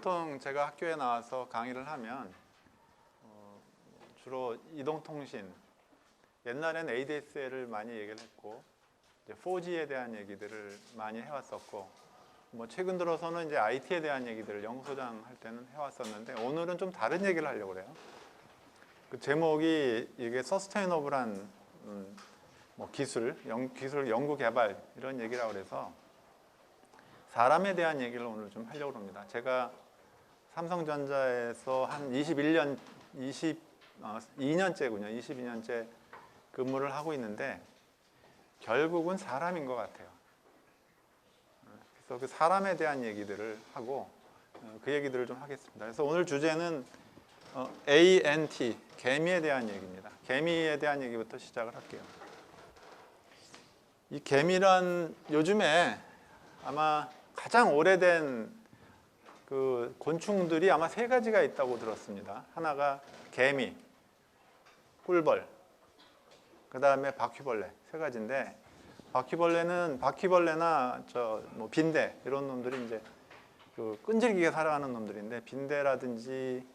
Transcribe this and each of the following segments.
보통 제가 학교에 나와서 강의를 하면 주로 이동통신, 옛날엔 ADSL을 많이 얘기를 했고 이제 4G에 대한 얘기들을 많이 해왔었고 뭐 최근 들어서는 이제 IT에 대한 얘기들을 연구소장 할 때는 해왔었는데 오늘은 좀 다른 얘기를 하려고 그래요. 그 제목이 이게 서스테이너블한 뭐 기술 연구 개발 이런 얘기라고 그래서 사람에 대한 얘기를 오늘 좀 하려고 합니다. 제가 삼성전자에서 한 22년째군요. 22년째 근무를 하고 있는데 결국은 사람인 것 같아요. 그래서 그 사람에 대한 얘기들을 하고 그 얘기들을 좀 하겠습니다. 그래서 오늘 주제는 ANT, 개미에 대한 얘기입니다. 개미에 대한 얘기부터 시작을 할게요. 이 개미란 요즘에 아마 가장 오래된 그 곤충들이 아마 세 가지가 있다고 들었습니다. 하나가 개미, 꿀벌, 그 다음에 바퀴벌레 세 가지인데 바퀴벌레나 뭐 빈대 이런 놈들이 이제 그 끈질기게 살아가는 놈들인데 빈대라든지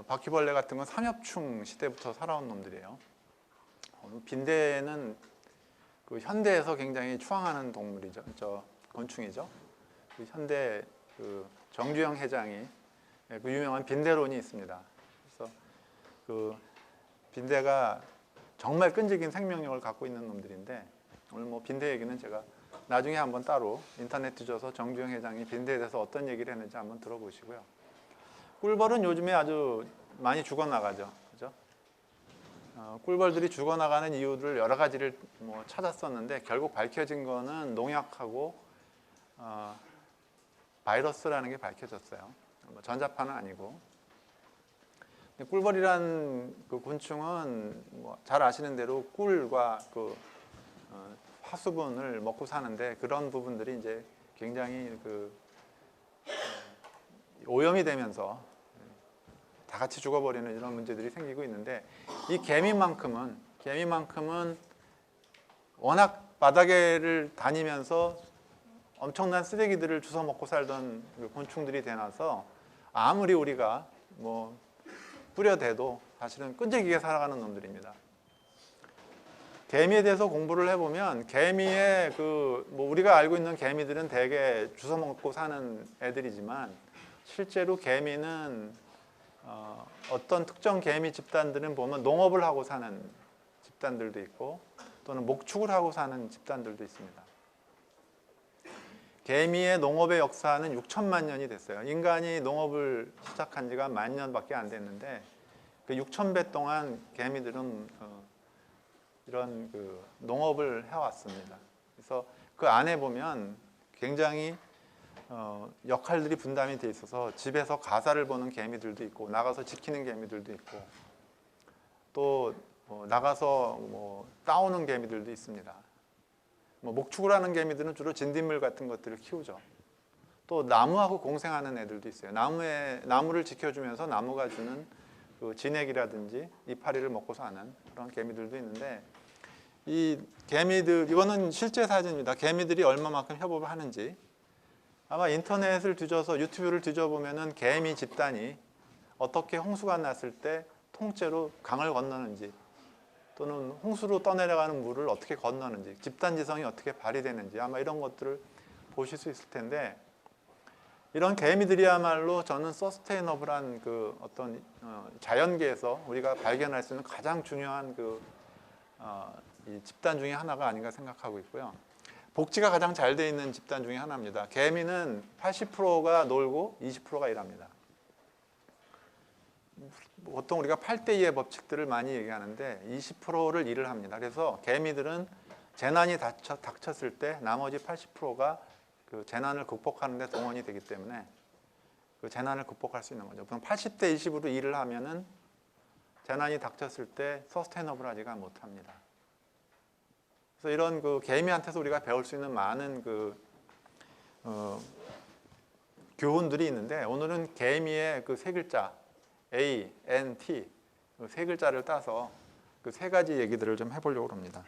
바퀴벌레 같은 건 삼엽충 시대부터 살아온 놈들이에요. 빈대는 그 현대에서 굉장히 추앙하는 동물이죠. 곤충이죠. 그 현대 그 정주영 회장이 그 유명한 빈대론이 있습니다. 그래서 그 빈대가 정말 끈질긴 생명력을 갖고 있는 놈들인데 오늘 뭐 빈대 얘기는 제가 나중에 한번 따로 인터넷 뒤져서 정주영 회장이 빈대에 대해서 어떤 얘기를 했는지 한번 들어보시고요. 꿀벌은 요즘에 아주 많이 죽어나가죠. 그죠? 꿀벌들이 죽어나가는 이유를 여러 가지를 뭐 찾았었는데 결국 밝혀진 거는 농약하고 바이러스라는 게 밝혀졌어요. 뭐 전자파는 아니고. 꿀벌이란 그 곤충은 뭐 잘 아시는 대로 꿀과 그 화수분을 먹고 사는데 그런 부분들이 이제 굉장히 그 오염이 되면서 다 같이 죽어버리는 이런 문제들이 생기고 있는데 이 개미만큼은 워낙 바닥을 다니면서 엄청난 쓰레기들을 주워 먹고 살던 그 곤충들이 되나서 아무리 우리가 뭐 뿌려대도 사실은 끈질기게 살아가는 놈들입니다. 개미에 대해서 공부를 해보면 개미의 뭐 우리가 알고 있는 개미들은 대개 주워 먹고 사는 애들이지만 실제로 개미는 어떤 특정 개미 집단들은 보면 농업을 하고 사는 집단들도 있고 또는 목축을 하고 사는 집단들도 있습니다. 개미의 농업의 역사는 6천만 년이 됐어요. 인간이 농업을 시작한 지가 10,000년밖에 안 됐는데 그 6,000배 동안 개미들은 이런 그 농업을 해왔습니다. 그래서 그 안에 보면 굉장히 역할들이 분담이 돼 있어서 집에서 가사를 보는 개미들도 있고 나가서 지키는 개미들도 있고 또 나가서 뭐 따오는 개미들도 있습니다. 뭐 목축을 하는 개미들은 주로 진딧물 같은 것들을 키우죠. 또 나무하고 공생하는 애들도 있어요. 나무를 지켜주면서 나무가 주는 그 진액이라든지 이파리를 먹고 사는 그런 개미들도 있는데 이 개미들, 이거는 실제 사진입니다. 개미들이 얼마만큼 협업을 하는지 아마 인터넷을 뒤져서 유튜브를 뒤져보면은 개미 집단이 어떻게 홍수가 났을 때 통째로 강을 건너는지 또는 홍수로 떠내려가는 물을 어떻게 건너는지 집단 지성이 어떻게 발휘되는지 아마 이런 것들을 보실 수 있을 텐데 이런 개미들이야말로 저는 서스테이너블한 그 어떤 자연계에서 우리가 발견할 수 있는 가장 중요한 이 집단 중에 하나가 아닌가 생각하고 있고요. 복지가 가장 잘 돼 있는 집단 중에 하나입니다. 개미는 80%가 놀고 20%가 일합니다. 보통 우리가 8대2의 법칙들을 많이 얘기하는데 20%를 일을 합니다. 그래서 개미들은 재난이 닥쳤을 때 나머지 80%가 그 재난을 극복하는 데 동원이 되기 때문에 그 재난을 극복할 수 있는 거죠. 그럼 80대 20으로 일을 하면은 재난이 닥쳤을 때 서스테이너블하지가 못합니다. 그래서 이런 그 개미한테서 우리가 배울 수 있는 많은 교훈들이 있는데 오늘은 개미의 그 세 글자 A, N, T 세 글자를 따서 그 세 가지 얘기들을 좀 해보려고 합니다.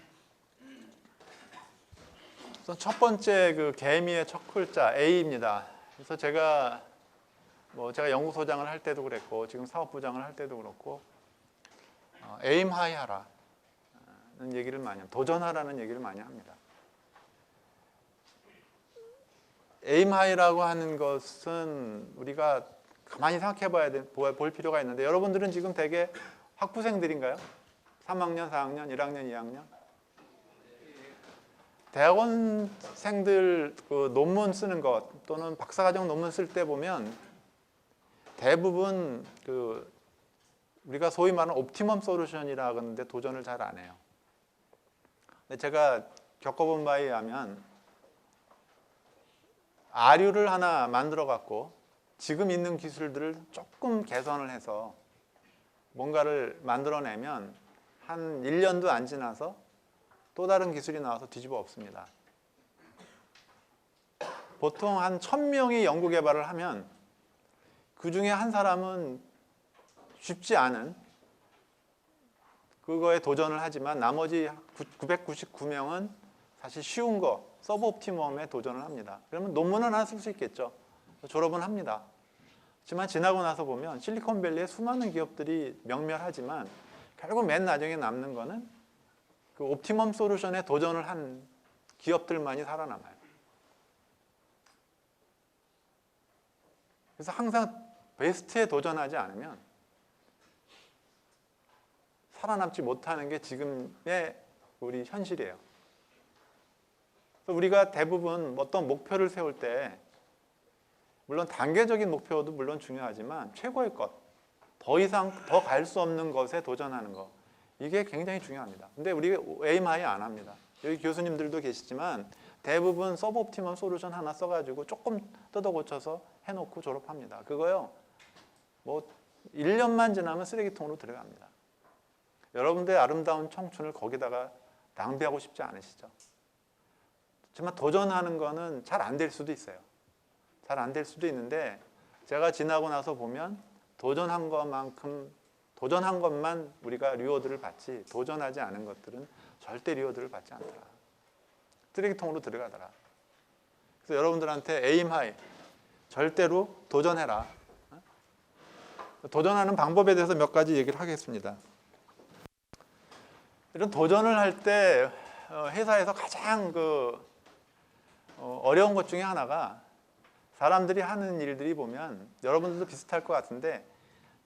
그래서 첫 번째 그 개미의 첫 글자 A입니다. 그래서 제가 뭐 제가 연구소장을 할 때도 그랬고 지금 사업부장을 할 때도 그렇고 에임 하이 하라는 얘기를 많이 합니다. 도전하라는 얘기를 많이 합니다. 에임 하이라고 하는 것은 우리가 가만히 볼 필요가 있는데, 여러분들은 지금 대개 학부생들인가요? 3학년, 4학년, 1학년, 2학년? 대학원생들 그 논문 쓰는 것 또는 박사과정 논문 쓸 때 보면 대부분 그 우리가 소위 말하는 옵티멈 솔루션이라 그러는데 도전을 잘 안 해요. 근데 제가 겪어본 바에 의하면 아류를 하나 만들어 갖고 지금 있는 기술들을 조금 개선을 해서 뭔가를 만들어내면 한 1년도 안 지나서 또 다른 기술이 나와서 뒤집어 엎습니다. 보통 한 1000명이 연구 개발을 하면 그 중에 한 사람은 쉽지 않은 그거에 도전을 하지만 나머지 999명은 사실 쉬운 거, 서브 옵티멈에 도전을 합니다. 그러면 논문은 하나 쓸 수 있겠죠. 졸업은 합니다. 하지만 지나고 나서 보면 실리콘밸리의 수많은 기업들이 명멸하지만 결국 맨 나중에 남는 거는 그 옵티멈 솔루션에 도전을 한 기업들만이 살아남아요. 그래서 항상 베스트에 도전하지 않으면 살아남지 못하는 게 지금의 우리 현실이에요. 우리가 대부분 어떤 목표를 세울 때 물론 단계적인 목표도 물론 중요하지만 최고의 것, 더 이상 더 갈 수 없는 것에 도전하는 것, 이게 굉장히 중요합니다. 근데 우리가 에임 하이 안 합니다. 여기 교수님들도 계시지만 대부분 서브 옵티멈 솔루션 하나 써가지고 조금 뜯어 고쳐서 해놓고 졸업합니다. 그거요, 뭐 1년만 지나면 쓰레기통으로 들어갑니다. 여러분들의 아름다운 청춘을 거기다가 낭비하고 싶지 않으시죠? 하지만 도전하는 거는 잘 안 될 수도 있어요. 잘 안 될 수도 있는데 제가 지나고 나서 보면 도전한 것만 우리가 리워드를 받지 도전하지 않은 것들은 절대 리워드를 받지 않더라. 쓰레기통으로 들어가더라. 그래서 여러분들한테 에임 하이, 절대로 도전해라. 도전하는 방법에 대해서 몇 가지 얘기를 하겠습니다. 이런 도전을 할 때 회사에서 가장 어려운 것 중에 하나가 사람들이 하는 일들이 보면 여러분들도 비슷할 것 같은데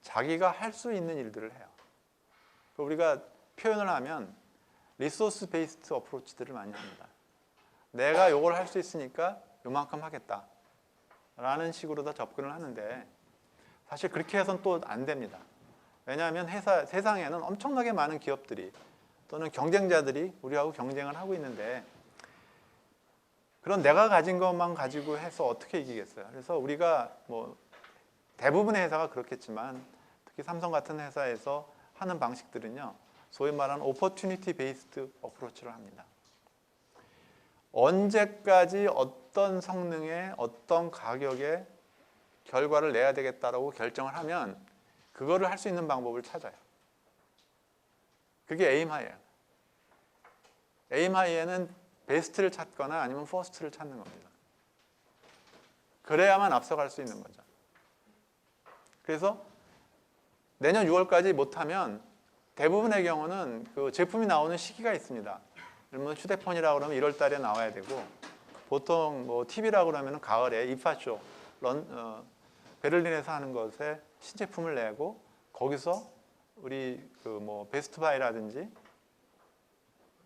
자기가 할 수 있는 일들을 해요. 우리가 표현을 하면 리소스 베이스드 어프로치들을 많이 합니다. 내가 이걸 할 수 있으니까 요만큼 하겠다 라는 식으로 다 접근을 하는데 사실 그렇게 해서는 또 안 됩니다. 왜냐하면 세상에는 엄청나게 많은 기업들이 또는 경쟁자들이 우리하고 경쟁을 하고 있는데 그런 내가 가진 것만 가지고 해서 어떻게 이기겠어요? 그래서 우리가 뭐 대부분의 회사가 그렇겠지만 특히 삼성 같은 회사에서 하는 방식들은요, 소위 말하는 오퍼튜니티 베이스드 어프로치를 합니다. 언제까지 어떤 성능에 어떤 가격에 결과를 내야 되겠다라고 결정을 하면 그거를 할 수 있는 방법을 찾아요. 그게 에임 하이예요. 에임 하이에는 베스트를 찾거나 아니면 퍼스트를 찾는 겁니다. 그래야만 앞서갈 수 있는 거죠. 그래서 내년 6월까지 못하면 대부분의 경우는 그 제품이 나오는 시기가 있습니다. 그러면 휴대폰이라고 그러면 1월 달에 나와야 되고 보통 뭐 TV라고 그러면 가을에 이파쇼 베를린에서 하는 것에 신제품을 내고 거기서 우리 뭐 베스트바이라든지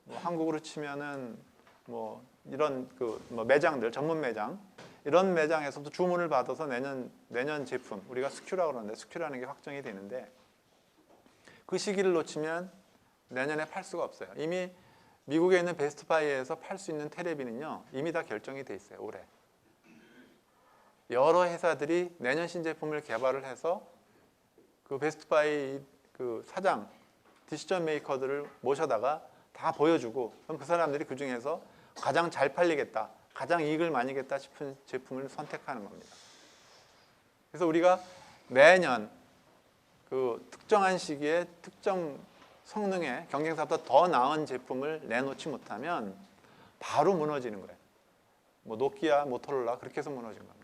뭐 한국으로 치면은 뭐 이런 뭐 매장들, 전문 매장 이런 매장에서도 주문을 받아서 내년 제품, 우리가 스큐라고 그러는데 스큐라는 게 확정이 되는데 그 시기를 놓치면 내년에 팔 수가 없어요. 이미 미국에 있는 베스트바이에서 팔 수 있는 테레비는요 이미 다 결정이 돼 있어요. 올해 여러 회사들이 내년 신제품을 개발을 해서 그 베스트바이 그 사장, 디시전 메이커들을 모셔다가 다 보여주고 그럼 그 사람들이 그 중에서 가장 잘 팔리겠다, 가장 이익을 많이 겠다 싶은 제품을 선택하는 겁니다. 그래서 우리가 매년 그 특정한 시기에 특정 성능의 경쟁사보다 더 나은 제품을 내놓지 못하면 바로 무너지는 거예요. 뭐 노키아, 모토로라 그렇게 해서 무너진 겁니다.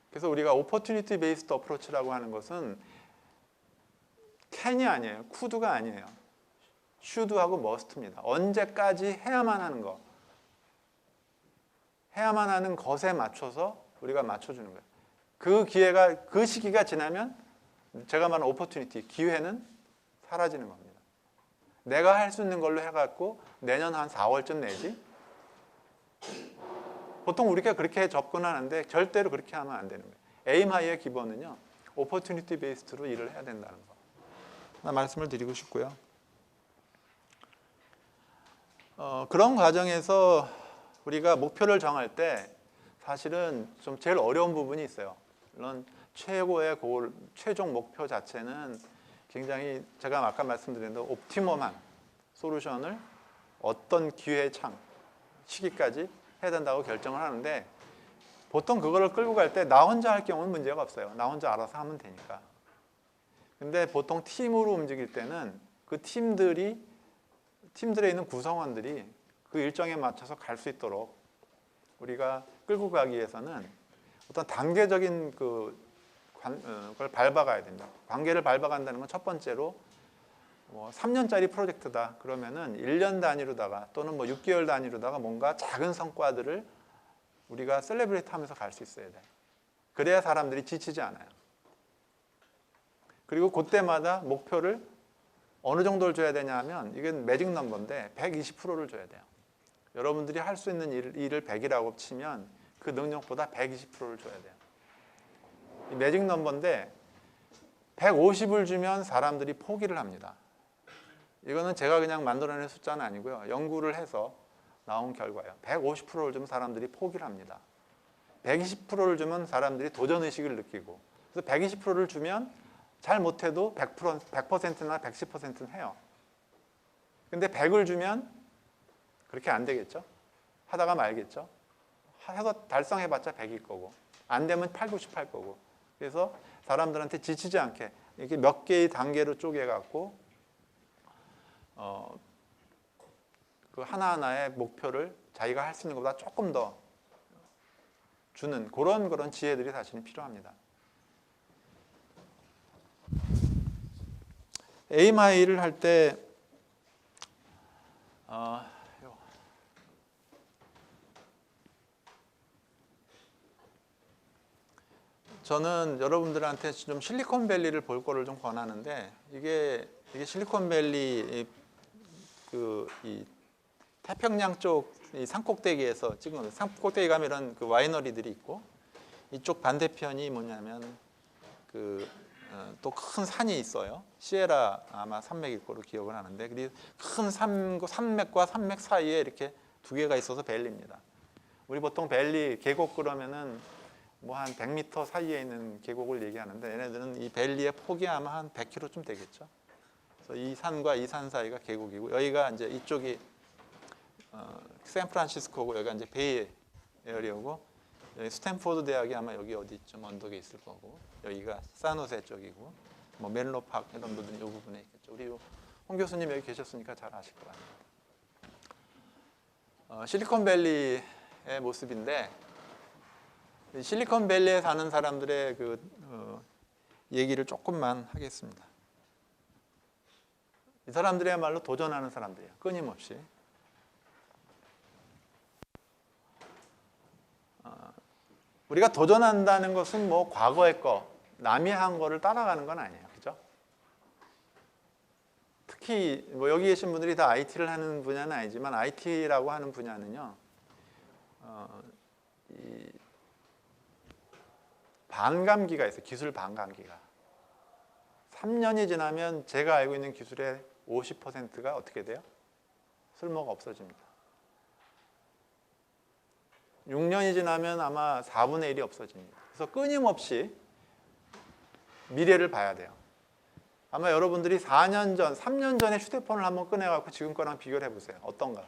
그래서 우리가 opportunity based approach라고 하는 것은 can이 아니에요. could가 아니에요. should하고 must입니다. 언제까지 해야만 하는 거. 해야만 하는 것에 맞춰서 우리가 맞춰주는 거예요. 그 시기가 지나면 제가 말하는 opportunity, 기회는 사라지는 겁니다. 내가 할 수 있는 걸로 해갖고 내년 한 4월쯤 내지? 보통 우리가 그렇게 접근하는데 절대로 그렇게 하면 안 되는 거예요. 에임 하이의 기본은요, opportunity based로 일을 해야 된다는 거. 하나 말씀을 드리고 싶고요. 그런 과정에서 우리가 목표를 정할 때 사실은 좀 제일 어려운 부분이 있어요. 물론 최고의 최종 목표 자체는 굉장히 제가 아까 말씀드린 대로 옵티멈한 솔루션을 어떤 기회의 시기까지 해야 된다고 결정을 하는데 보통 그거를 끌고 갈 때 나 혼자 할 경우는 문제가 없어요. 나 혼자 알아서 하면 되니까. 근데 보통 팀으로 움직일 때는 그 팀들에 있는 구성원들이 그 일정에 맞춰서 갈 수 있도록 우리가 끌고 가기 위해서는 어떤 단계적인 그걸 밟아가야 된다. 관계를 밟아간다는 건 첫 번째로 3년짜리 프로젝트다. 그러면은 1년 단위로다가 또는 6개월 단위로다가 뭔가 작은 성과들을 우리가 셀레브레이트 하면서 갈 수 있어야 돼. 그래야 사람들이 지치지 않아요. 그리고 그때마다 목표를 어느 정도를 줘야 되냐 하면 이건 매직 넘버인데 120%를 줘야 돼요. 여러분들이 할 수 있는 일을 100이라고 치면 그 능력보다 120%를 줘야 돼요. 이 매직 넘버인데 150을 주면 사람들이 포기를 합니다. 이거는 제가 그냥 만들어낸 숫자는 아니고요. 연구를 해서 나온 결과예요. 150%를 주면 사람들이 포기를 합니다. 120%를 주면 사람들이 도전의식을 느끼고 그래서 120%를 주면 잘 못해도 100%나 110%는 해요. 근데 100을 주면 그렇게 안 되겠죠? 하다가 말겠죠? 해서 달성해봤자 100일 거고 안 되면 8, 90 할 거고 그래서 사람들한테 지치지 않게 이렇게 몇 개의 단계로 쪼개갖고 그 하나하나의 목표를 자기가 할 수 있는 것보다 조금 더 주는 그런 지혜들이 사실은 필요합니다. 에임 하이를 할 때 저는 여러분들한테 좀 실리콘밸리를 볼 거를 좀 권하는데 이게 실리콘밸리 이 태평양 쪽 이 산꼭대기에서 찍은 거예요. 산꼭대기 가면 이런 그 와이너리들이 있고 이쪽 반대편이 뭐냐면 또 큰 산이 있어요. 시에라 아마 산맥일 거로 기억을 하는데 그리고 큰 산맥과 산맥 사이에 이렇게 두 개가 있어서 밸리입니다. 우리 보통 밸리 계곡 그러면은 뭐 한 100m 사이에 있는 계곡을 얘기하는데 얘네들은 이 밸리의 폭이 아마 한 100km쯤 되겠죠. 그래서 이 산과 이 산 사이가 계곡이고 여기가 이제 이쪽이 샌프란시스코고 여기가 이제 베이 에어리어고 여기 스탠포드 대학이 아마 여기 어디쯤 언덕에 있을 거고 여기가 산호세 쪽이고 뭐 멜로 파크 이런 분들이 이 부분에 있겠죠. 우리 홍 교수님 여기 계셨으니까 잘 아실 것 같아요. 실리콘밸리의 모습인데 실리콘밸리에 사는 사람들의 얘기를 조금만 하겠습니다. 이 사람들이야말로 도전하는 사람들이에요. 끊임없이. 우리가 도전한다는 것은 뭐 과거의 거, 남이 한 거를 따라가는 건 아니에요. 그죠? 특히 뭐 여기 계신 분들이 다 IT를 하는 분야는 아니지만 IT라고 하는 분야는요. 이 반감기가 있어요. 기술 반감기가. 3년이 지나면 제가 알고 있는 기술의 50%가 어떻게 돼요? 쓸모가 없어집니다. 6년이 지나면 아마 4분의 1이 없어집니다. 그래서 끊임없이 미래를 봐야 돼요. 아마 여러분들이 4년 전, 3년 전에 휴대폰을 한번 꺼내갖고 지금 거랑 비교를 해보세요. 어떤가?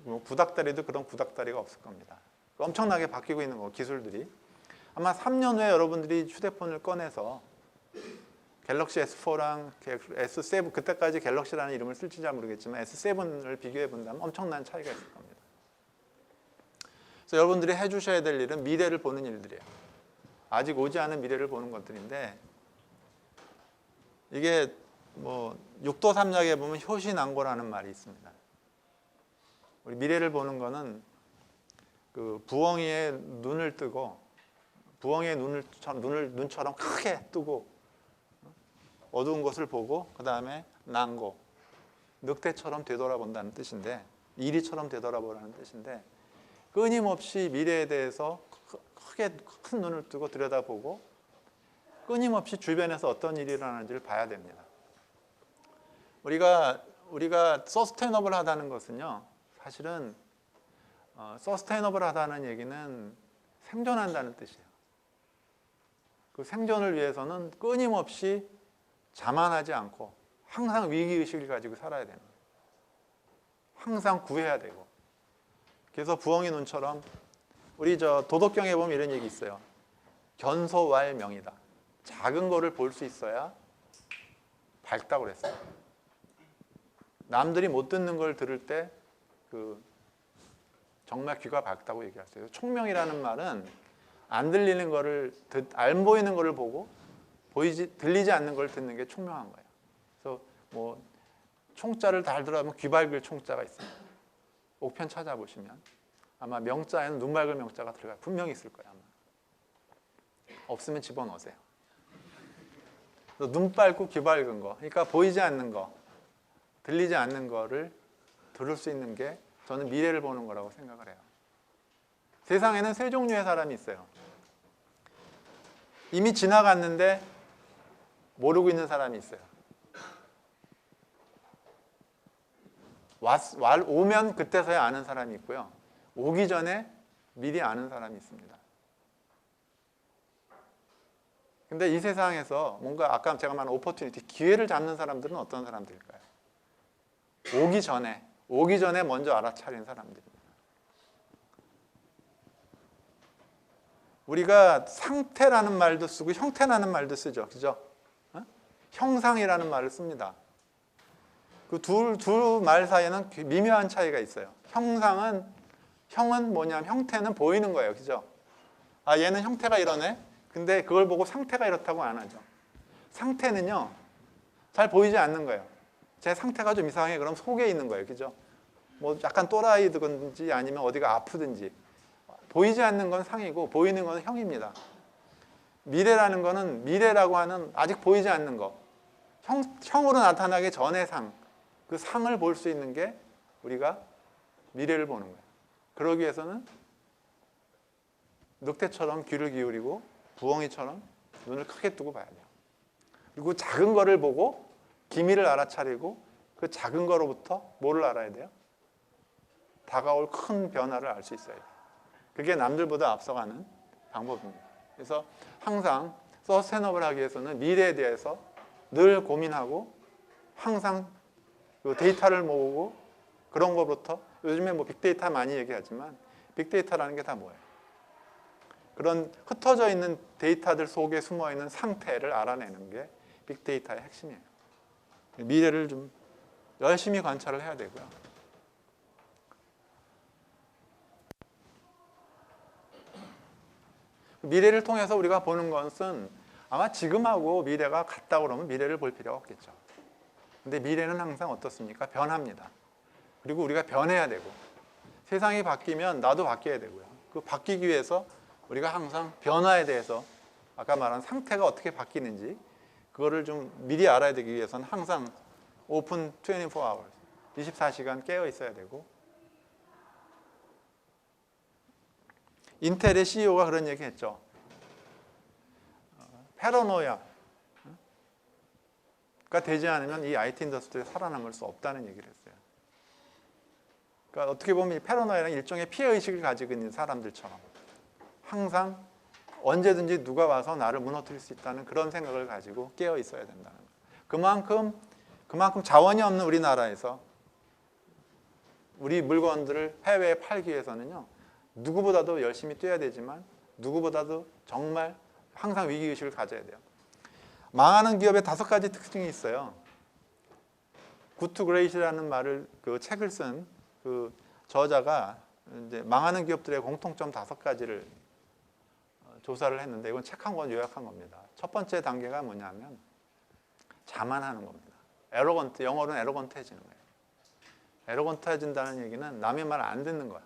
뭐 구닥다리도 그런 구닥다리가 없을 겁니다. 엄청나게 바뀌고 있는 거, 기술들이. 아마 3년 후에 여러분들이 휴대폰을 꺼내서 갤럭시 S4랑 S7, 그때까지 갤럭시라는 이름을 쓸지 잘 모르겠지만 S7을 비교해 본다면 엄청난 차이가 있을 겁니다. 그래서 여러분들이 해주셔야 될 일은 미래를 보는 일들이에요. 아직 오지 않은 미래를 보는 것들인데, 이게 뭐 육도 삼약에 보면 효시난고라는 말이 있습니다. 우리 미래를 보는 거는 그 부엉이의 눈을 뜨고, 부엉이의 눈처럼 크게 뜨고 어두운 것을 보고, 그 다음에 난고, 늑대처럼 되돌아본다는 뜻인데, 이리처럼 되돌아보라는 뜻인데, 끊임없이 미래에 대해서 크게 큰 눈을 뜨고 들여다보고 끊임없이 주변에서 어떤 일이 일어나는지를 봐야 됩니다. 우리가 서스테이너블하다는 것은요, 사실은 서스테이너블하다는 얘기는 생존한다는 뜻이에요. 그 생존을 위해서는 끊임없이 자만하지 않고 항상 위기의식을 가지고 살아야 되는 거예요. 항상 구해야 되고. 그래서 부엉이 눈처럼, 우리 도덕경에 보면 이런 얘기 있어요. 견소왈명이다. 작은 거를 볼 수 있어야 밝다고 그랬어요. 남들이 못 듣는 걸 들을 때 정말 귀가 밝다고 얘기했어요. 총명이라는 말은 안 들리는 거를, 안 보이는 거를 보고 들리지 않는 걸 듣는 게 총명한 거예요. 그래서 뭐 총자를 잘 들어가면 귀 밝을 총자가 있습니다. 옥편 찾아보시면 아마 명자에는 눈 밝을 명자가 들어가 분명히 있을 거예요. 아마. 없으면 집어넣으세요. 눈 밝고 귀 밝은 거, 그러니까 보이지 않는 거, 들리지 않는 거를 들을 수 있는 게 저는 미래를 보는 거라고 생각을 해요. 세상에는 세 종류의 사람이 있어요. 이미 지나갔는데 모르고 있는 사람이 있어요. 오면 그때서야 아는 사람이 있고요. 오기 전에 미리 아는 사람이 있습니다. 근데 이 세상에서 뭔가 아까 제가 말한 오퍼튜니티, 기회를 잡는 사람들은 어떤 사람들일까요? 오기 전에 먼저 알아차린 사람들입니다. 우리가 상태라는 말도 쓰고 형태라는 말도 쓰죠. 그죠? 형상이라는 말을 씁니다. 그 두 말 사이에는 미묘한 차이가 있어요. 형은 뭐냐면 형태는 보이는 거예요. 그죠? 아, 얘는 형태가 이러네? 근데 그걸 보고 상태가 이렇다고 안 하죠. 상태는요, 잘 보이지 않는 거예요. 제 상태가 좀 이상해. 그럼 속에 있는 거예요. 그죠? 뭐 약간 또라이든지 아니면 어디가 아프든지. 보이지 않는 건 상이고 보이는 건 형입니다. 미래라는 거는 미래라고 하는 아직 보이지 않는 거. 형으로 나타나기 전의 상. 그 상을 볼 수 있는 게 우리가 미래를 보는 거예요. 그러기 위해서는 늑대처럼 귀를 기울이고 부엉이처럼 눈을 크게 뜨고 봐야 돼요. 그리고 작은 거를 보고 기미를 알아차리고 그 작은 거로부터 뭐를 알아야 돼요? 다가올 큰 변화를 알 수 있어야 돼요. 그게 남들보다 앞서가는 방법입니다. 그래서 항상 서스테이너블 하기 위해서는 미래에 대해서 늘 고민하고 항상 그 데이터를 모으고 그런 거부터, 요즘에 뭐 빅데이터 많이 얘기하지만 빅데이터라는 게 다 뭐예요? 그런 흩어져 있는 데이터들 속에 숨어 있는 상태를 알아내는 게 빅데이터의 핵심이에요. 미래를 좀 열심히 관찰을 해야 되고요. 미래를 통해서 우리가 보는 것은 아마 지금하고 미래가 같다 그러면 미래를 볼 필요가 없겠죠. 근데 미래는 항상 어떻습니까? 변합니다. 그리고 우리가 변해야 되고 세상이 바뀌면 나도 바뀌어야 되고요. 그 바뀌기 위해서 우리가 항상 변화에 대해서 아까 말한 상태가 어떻게 바뀌는지 그거를 좀 미리 알아야 되기 위해서는 항상 오픈 24hours, 24시간 깨어 있어야 되고, 인텔의 CEO가 그런 얘기 했죠. 패러노야가 되지 않으면 이 IT 인더스트리에 살아남을 수 없다는 얘기를 했어요. 그러니까 어떻게 보면 이 패러노야는 일종의 피해의식을 가지고 있는 사람들처럼 항상 언제든지 누가 와서 나를 무너뜨릴 수 있다는 그런 생각을 가지고 깨어 있어야 된다는 거예요. 그만큼 자원이 없는 우리나라에서 우리 물건들을 해외에 팔기 위해서는요, 누구보다도 열심히 뛰어야 되지만 누구보다도 정말 항상 위기의식을 가져야 돼요. 망하는 기업의 5가지 특징이 있어요. Good to Great이라는 말을 그 책을 쓴 그 저자가 이제 망하는 기업들의 공통점 5가지를 조사를 했는데 이건 책 한 권 요약한 겁니다. 첫 번째 단계가 뭐냐면 자만하는 겁니다. 에러건트, 영어로는 에러건트해지는 거예요. 에러건트해진다는 얘기는 남의 말 안 듣는 거야.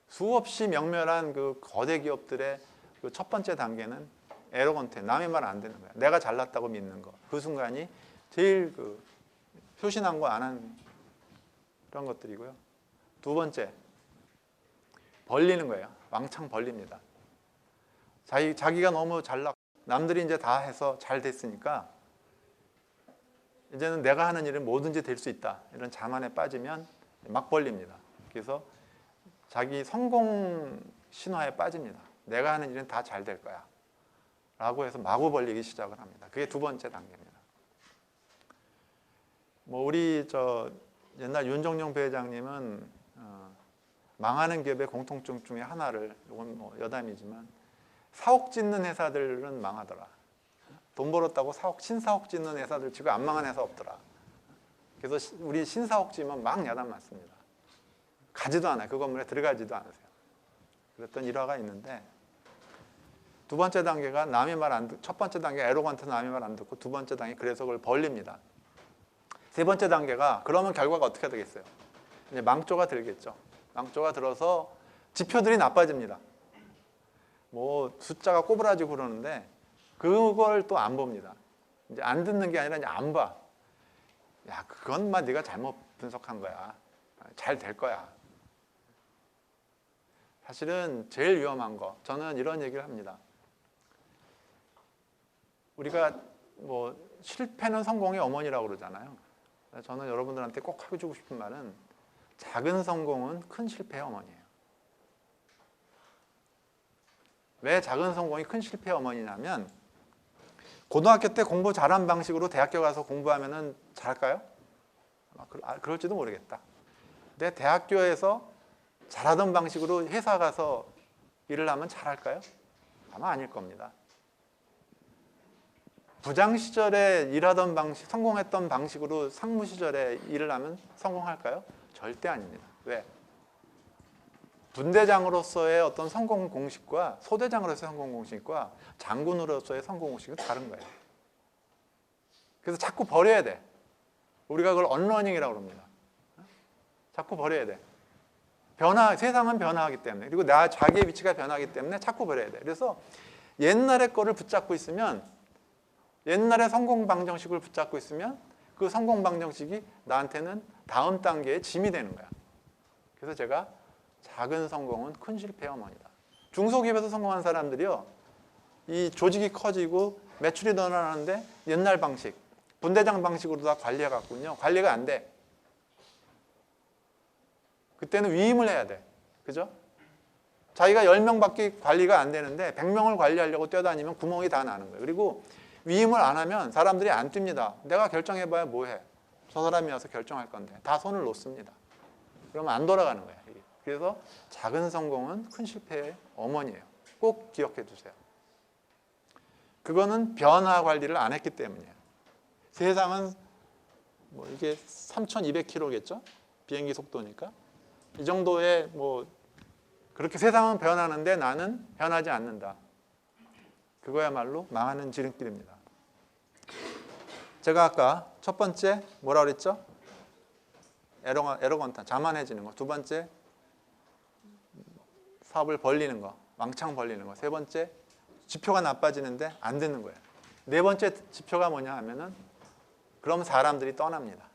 수없이 명멸한 그 거대 기업들의 그 첫 번째 단계는 에러건트, 남의 말 안 듣는 거야. 내가 잘났다고 믿는 거. 그 순간이 제일 그 효신한 거 안 한 그런 것들이고요. 두 번째, 벌리는 거예요. 왕창 벌립니다. 자기가 너무 잘났고 남들이 이제 다 해서 잘 됐으니까 이제는 내가 하는 일은 뭐든지 될 수 있다. 이런 자만에 빠지면 막 벌립니다. 그래서 자기 성공 신화에 빠집니다. 내가 하는 일은 다 잘 될 거야. 라고 해서 마구 벌리기 시작을 합니다. 그게 두 번째 단계입니다. 뭐 우리 옛날 윤종룡 부회장님은 망하는 기업의 공통점 중에 하나를, 이건 뭐 여담이지만 사옥 짓는 회사들은 망하더라. 돈 벌었다고 신사옥 짓는 회사들 지금 안 망한 회사 없더라. 그래서 우리 신사옥 지면 막 야단 맞습니다. 가지도 않아요. 그 건물에 들어가지도 않으세요. 그랬던 일화가 있는데 두 번째 단계가 남의 말 안 듣고, 첫 번째 단계가 에로건트 남의 말 안 듣고 두 번째 단계 그래서 그걸 벌립니다. 세 번째 단계가 그러면 결과가 어떻게 되겠어요? 이제 망조가 들겠죠. 망조가 들어서 지표들이 나빠집니다. 뭐 숫자가 꼬부라지고 그러는데 그걸 또 안 봅니다. 이제 안 듣는 게 아니라 이제 안 봐. 야, 그건만 네가 잘못 분석한 거야. 잘 될 거야. 사실은 제일 위험한 거, 저는 이런 얘기를 합니다. 우리가 뭐 실패는 성공의 어머니라고 그러잖아요. 저는 여러분들한테 꼭 해주고 싶은 말은 작은 성공은 큰 실패의 어머니예요. 왜 작은 성공이 큰 실패의 어머니냐면 고등학교 때 공부 잘한 방식으로 대학교 가서 공부하면 잘할까요? 그럴지도 모르겠다. 근데 대학교에서 잘하던 방식으로 회사 가서 일을 하면 잘할까요? 아마 아닐 겁니다. 부장 시절에 일하던 방식, 성공했던 방식으로 상무 시절에 일을 하면 성공할까요? 절대 아닙니다. 왜? 분대장으로서의 어떤 성공 공식과 소대장으로서의 성공 공식과 장군으로서의 성공 공식은 다른 거예요. 그래서 자꾸 버려야 돼. 우리가 그걸 언러닝이라고 합니다. 자꾸 버려야 돼. 세상은 변화하기 때문에, 그리고 자기의 위치가 변하기 때문에 자꾸 버려야 돼. 그래서 옛날의 거를 붙잡고 있으면, 옛날의 성공 방정식을 붙잡고 있으면 그 성공 방정식이 나한테는 다음 단계의 짐이 되는 거야. 그래서 제가 작은 성공은 큰 실패의 어머니다. 중소기업에서 성공한 사람들이요, 이 조직이 커지고 매출이 늘어나는데 옛날 방식, 분대장 방식으로 다 관리해갖군요. 관리가 안 돼. 그때는 위임을 해야 돼. 그죠? 자기가 10명밖에 관리가 안 되는데 100명을 관리하려고 뛰어다니면 구멍이 다 나는 거예요. 그리고 위임을 안 하면 사람들이 안 뜁니다. 내가 결정해봐야 뭐해. 저 사람이 와서 결정할 건데. 다 손을 놓습니다. 그러면 안 돌아가는 거예요. 그래서 작은 성공은 큰 실패의 어머니예요. 꼭 기억해 두세요. 그거는 변화 관리를 안 했기 때문이에요. 세상은 뭐 이게 3,200km겠죠? 비행기 속도니까. 이 정도의 뭐 그렇게 세상은 변하는데 나는 변하지 않는다. 그거야말로 망하는 지름길입니다. 제가 아까 첫 번째 뭐라 그랬죠? 에러건트, 자만해지는 거. 두 번째 사업을 벌리는 거, 왕창 벌리는 거. 세 번째 지표가 나빠지는데 안 듣는 거예요. 네 번째 지표가 뭐냐 하면은 그럼 사람들이 떠납니다.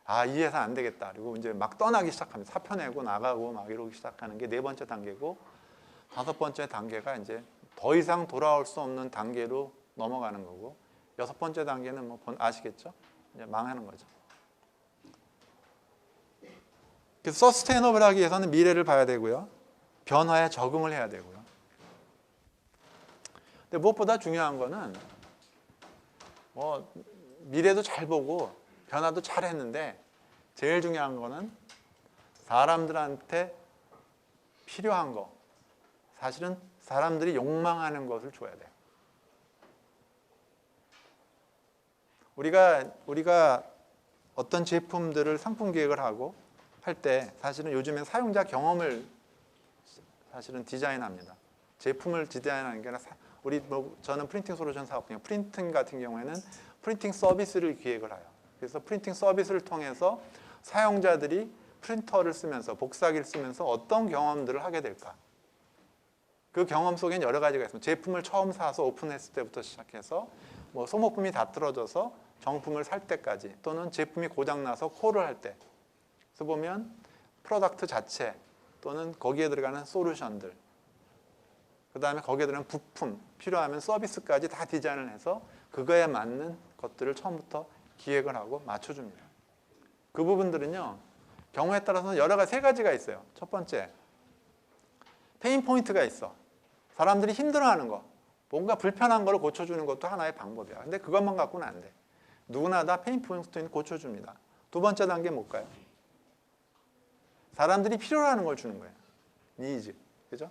아, 이 회사 안 되겠다. 그리고 이제 막 떠나기 시작합니다. 사표 내고 나가고 막 이러기 시작하는 게 네 번째 단계고, 다섯 번째 단계가 이제 더 이상 돌아올 수 없는 단계로 넘어가는 거고, 여섯 번째 단계는 뭐 아시겠죠? 이제 망하는 거죠. 그래서 서스테이너블 하기 위해서는 미래를 봐야 되고요. 변화에 적응을 해야 되고요. 근데 무엇보다 중요한 거는 뭐 미래도 잘 보고 변화도 잘 했는데 제일 중요한 거는 사람들한테 필요한 거, 사실은 사람들이 욕망하는 것을 줘야 돼요. 우리가 어떤 제품들을 상품 기획을 하고 할 때 사실은 요즘엔 사용자 경험을 사실은 디자인합니다. 제품을 디자인하는 게 아니라 저는 프린팅 솔루션 사업이에요. 프린팅 같은 경우에는 프린팅 서비스를 기획을 해요. 그래서 프린팅 서비스를 통해서 사용자들이 프린터를 쓰면서 복사기를 쓰면서 어떤 경험들을 하게 될까? 그 경험 속엔 여러 가지가 있습니다. 제품을 처음 사서 오픈했을 때부터 시작해서 뭐 소모품이 다 떨어져서 정품을 살 때까지, 또는 제품이 고장나서 콜을 할 때, 그래서 보면 프로덕트 자체 또는 거기에 들어가는 솔루션들, 그 다음에 거기에 들어가는 부품, 필요하면 서비스까지 다 디자인을 해서 그거에 맞는 것들을 처음부터 기획을 하고 맞춰줍니다. 그 부분들은요, 경우에 따라서는 세 가지가 있어요. 첫 번째, 페인 포인트가 있어. 사람들이 힘들어하는 거, 뭔가 불편한 거를 고쳐주는 것도 하나의 방법이야. 근데 그것만 갖고는 안 돼. 누구나 다 페인 포인트는 고쳐줍니다. 두 번째 단계 뭘까요? 사람들이 필요로 하는 걸 주는 거예요. 니즈. 그죠?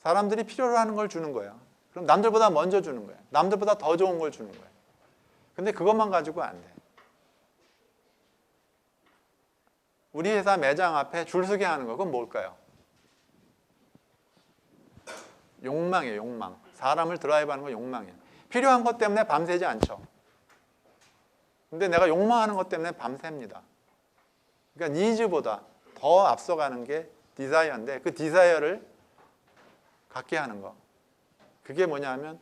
사람들이 필요로 하는 걸 주는 거예요. 그럼 남들보다 먼저 주는 거예요. 남들보다 더 좋은 걸 주는 거예요. 근데 그것만 가지고 안 돼. 우리 회사 매장 앞에 줄 서게 하는 거, 그건 뭘까요? 욕망이에요, 욕망. 사람을 드라이브하는 건 욕망이에요. 필요한 것 때문에 밤새지 않죠. 근데 내가 욕망하는 것 때문에 밤새입니다. 그러니까 니즈보다 더 앞서가는 게 디자이어인데, 그 디자이어를 갖게 하는 거. 그게 뭐냐면,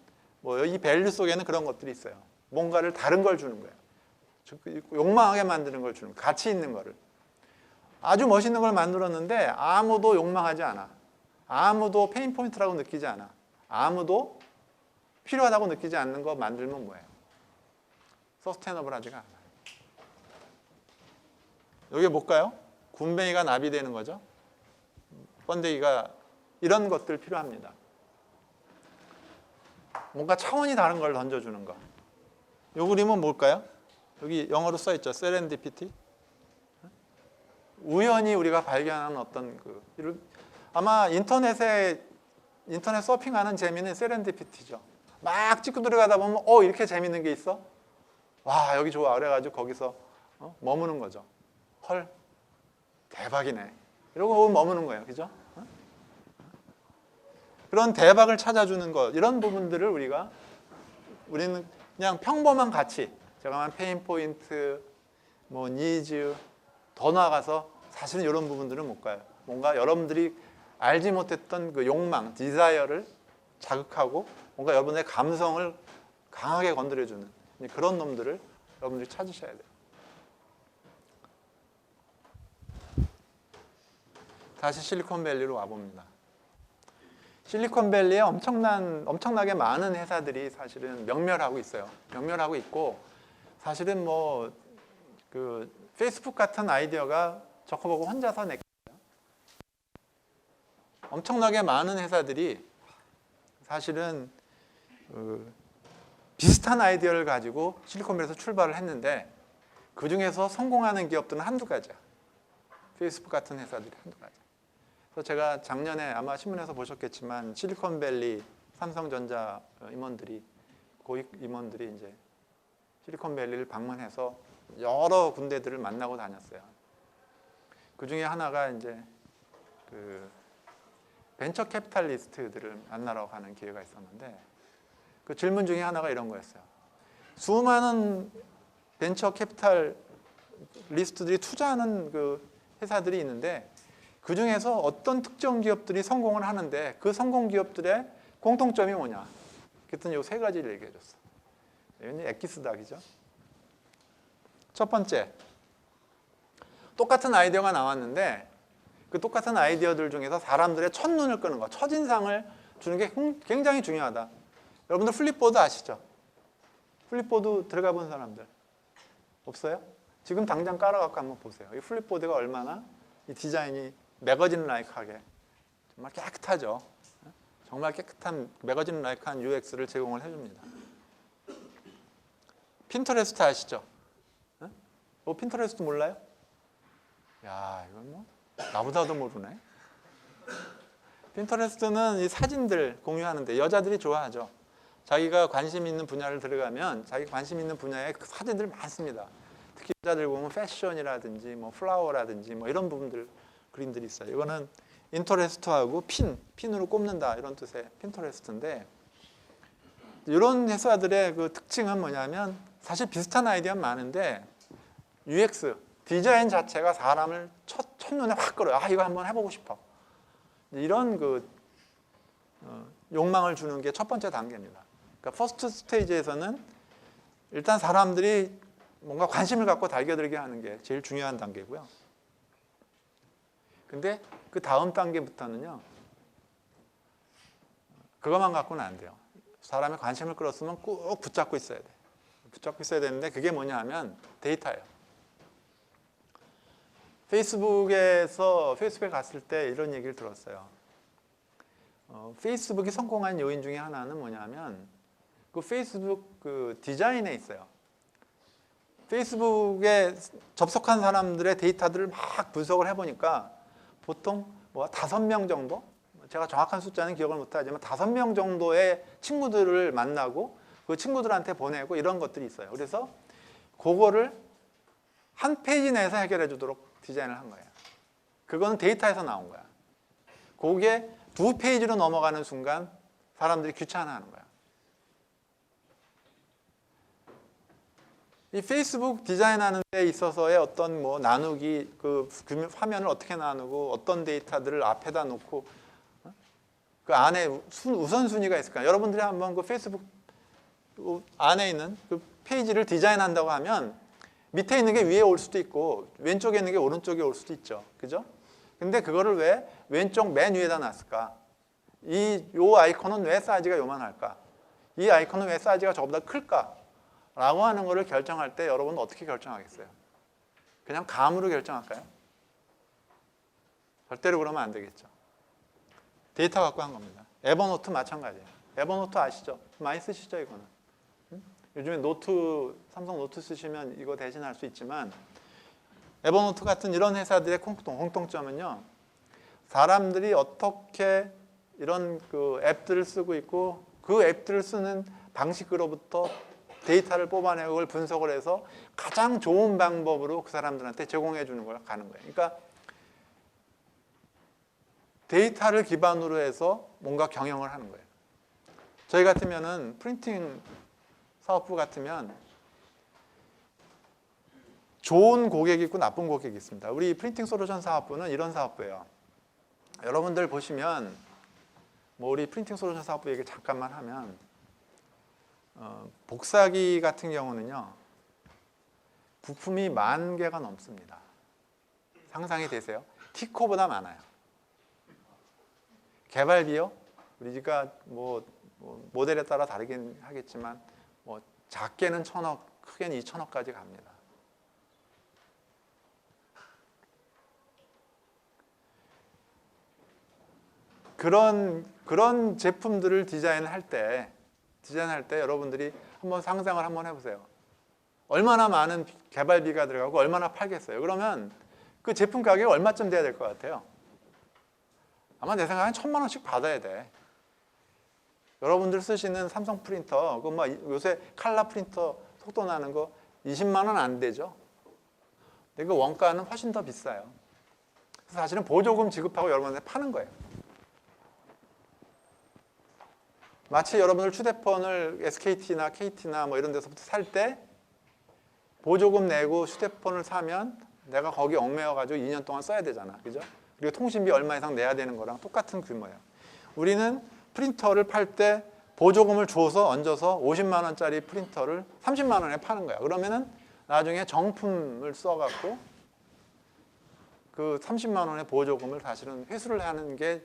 이 밸류 속에는 그런 것들이 있어요. 뭔가를 다른 걸 주는 거예요. 욕망하게 만드는 걸 주는 거예요. 가치 있는 거를. 아주 멋있는 걸 만들었는데 아무도 욕망하지 않아. 아무도 페인 포인트라고 느끼지 않아. 아무도 필요하다고 느끼지 않는 거 만들면 뭐예요? 서스테너블하지가 않아요. 이게 뭘까요? 군뱅이가 나비 되는 거죠. 번데기가, 이런 것들 필요합니다. 뭔가 차원이 다른 걸 던져주는 거. 이 그림은 뭘까요? 여기 영어로 써있죠. 세렌디피티. 우연히 우리가 발견하는 어떤 아마 인터넷 서핑하는 재미는 세렌디피티죠. 막 찍고 들어가다 보면 이렇게 재밌는 게 있어? 와, 여기 좋아. 그래가지고 거기서 머무는 거죠. 헐, 대박이네. 이러고 머무는 거예요. 그죠? 그런 대박을 찾아주는 것, 이런 부분들을 우리는 그냥 평범한 가치, 제가 말한 페인 포인트, 니즈, 더 나아가서 사실은 이런 부분들은 못 가요. 뭔가 여러분들이 알지 못했던 그 욕망, 디자이어를 자극하고 뭔가 여러분의 감성을 강하게 건드려주는 그런 놈들을 여러분들이 찾으셔야 돼요. 다시 실리콘밸리로 와봅니다. 실리콘밸리에 엄청나게 많은 회사들이 사실은 명멸하고 있어요. 명멸하고 있고, 사실은 페이스북 같은 아이디어가 저커버그 혼자서 냈거든요. 엄청나게 많은 회사들이 사실은 비슷한 아이디어를 가지고 실리콘밸리에서 출발을 했는데, 그 중에서 성공하는 기업들은 한두 가지야. 페이스북 같은 회사들이 한두 가지. 그래서 제가 작년에 아마 신문에서 보셨겠지만 실리콘밸리 삼성전자 고위 임원들이 이제 실리콘밸리를 방문해서 여러 군데들을 만나고 다녔어요. 그 중에 하나가 이제 벤처 캐피탈리스트들을 만나러 가는 기회가 있었는데, 그 질문 중에 하나가 이런 거였어요. 수많은 벤처 캐피탈리스트들이 투자하는 그 회사들이 있는데, 그 중에서 어떤 특정 기업들이 성공을 하는데 그 성공 기업들의 공통점이 뭐냐? 그랬더니 요 세 가지를 얘기해 줬어. 이건 엑기스다, 그죠? 첫 번째, 똑같은 아이디어가 나왔는데 그 똑같은 아이디어들 중에서 사람들의 첫눈을 끄는 거, 첫인상을 주는 게 굉장히 중요하다. 여러분들 플립보드 아시죠? 플립보드 들어가 본 사람들 없어요? 지금 당장 깔아갖고 한번 보세요. 이 플립보드가 얼마나 이 디자인이 매거진 라이크하게 정말 깨끗하죠. 정말 깨끗한 매거진 라이크한 UX를 제공을 해줍니다. 핀터레스트 아시죠? 핀터레스트 몰라요? 야, 이건 나보다도 모르네. 핀터레스트는 이 사진들 공유하는데 여자들이 좋아하죠. 자기가 관심 있는 분야를 들어가면 자기 관심 있는 분야에 사진들 많습니다. 특히 여자들 보면 패션이라든지 플라워라든지 이런 부분들 그림들이 있어요. 이거는 인터레스트하고 핀으로 꼽는다 이런 뜻의 핀터레스트인데, 이런 회사들의 그 특징은 뭐냐면 사실 비슷한 아이디어는 많은데 UX, 디자인 자체가 사람을 첫눈에 확 끌어요. 아, 이거 한번 해보고 싶어. 이런 그 욕망을 주는 게 첫 번째 단계입니다. 그러니까 퍼스트 스테이지에서는 일단 사람들이 뭔가 관심을 갖고 달겨들게 하는 게 제일 중요한 단계고요. 근데 그 다음 단계부터는요, 그것만 갖고는 안 돼요. 사람의 관심을 끌었으면 꾹 붙잡고 있어야 돼. 붙잡고 있어야 되는데 그게 뭐냐 하면 데이터예요. 페이스북에 갔을 때 이런 얘기를 들었어요. 페이스북이 성공한 요인 중에 하나는 뭐냐면 그 페이스북 그 디자인에 있어요. 페이스북에 접속한 사람들의 데이터들을 막 분석을 해보니까 보통 뭐 5명 정도? 제가 정확한 숫자는 기억을 못하지만 5명 정도의 친구들을 만나고 그 친구들한테 보내고 이런 것들이 있어요. 그래서 그거를 한 페이지 내에서 해결해 주도록 디자인을 한 거예요. 그거는 데이터에서 나온 거야. 그게 2페이지로 넘어가는 순간 사람들이 귀찮아하는 거야. 이 페이스북 디자인하는 데 있어서의 어떤 뭐 나누기, 그 화면을 어떻게 나누고 어떤 데이터들을 앞에다 놓고 그 안에 우선순위가 있을까요? 여러분들이 한번 그 페이스북 안에 있는 그 페이지를 디자인한다고 하면 밑에 있는 게 위에 올 수도 있고 왼쪽에 있는 게 오른쪽에 올 수도 있죠. 그죠? 근데 그거를 왜 왼쪽 맨 위에다 놨을까? 요 아이콘은 왜 사이즈가 요만할까? 이 아이콘은 왜 사이즈가 저보다 클까? 라고 하는 거를 결정할 때 여러분은 어떻게 결정하겠어요? 그냥 감으로 결정할까요? 절대로 그러면 안 되겠죠. 데이터 갖고 한 겁니다. 에버노트 마찬가지예요. 에버노트 아시죠? 많이 쓰시죠, 이거는? 요즘에 삼성 노트 쓰시면 이거 대신할 수 있지만 에버노트 같은 이런 회사들의 공통점은요, 사람들이 어떻게 이런 그 앱들을 쓰고 있고 그 앱들을 쓰는 방식으로부터 데이터를 뽑아내고 그걸 분석을 해서 가장 좋은 방법으로 그 사람들한테 제공해 주는 걸 가는 거예요. 그러니까 데이터를 기반으로 해서 뭔가 경영을 하는 거예요. 저희 같으면은 프린팅 사업부 같으면 좋은 고객이 있고 나쁜 고객이 있습니다. 우리 프린팅 솔루션 사업부는 이런 사업부예요. 여러분들 보시면 뭐 우리 프린팅 솔루션 사업부 얘기를 잠깐만 하면 복사기 같은 경우는요, 부품이 10,000개가 넘습니다. 상상이 되세요? 티코보다 많아요. 개발비요? 우리가 뭐 모델에 따라 다르긴 하겠지만 뭐 작게는 1,000억, 크게는 2,000억까지 갑니다. 그런 제품들을 디자인할 때 여러분들이 한번 상상을 한번 해보세요. 얼마나 많은 개발비가 들어가고 얼마나 팔겠어요? 그러면 그 제품 가격이 얼마쯤 돼야 될 것 같아요? 아마 내 생각엔 1,000만 원씩 받아야 돼. 여러분들 쓰시는 삼성 프린터, 그 뭐 요새 칼라 프린터 속도 나는 거 20만 원 안 되죠? 근데 그 원가는 훨씬 더 비싸요. 그래서 사실은 보조금 지급하고 여러분한테 파는 거예요. 마치 여러분들 휴대폰을 SKT나 KT나 뭐 이런 데서부터 살 때 보조금 내고 휴대폰을 사면 내가 거기 얽매여가지고 2년 동안 써야 되잖아. 그죠? 그리고 통신비 얼마 이상 내야 되는 거랑 똑같은 규모예요. 우리는 프린터를 팔 때 보조금을 줘서 얹어서 50만 원짜리 프린터를 30만 원에 파는 거야. 그러면은 나중에 정품을 써갖고 그 30만 원의 보조금을 사실은 회수를 하는 게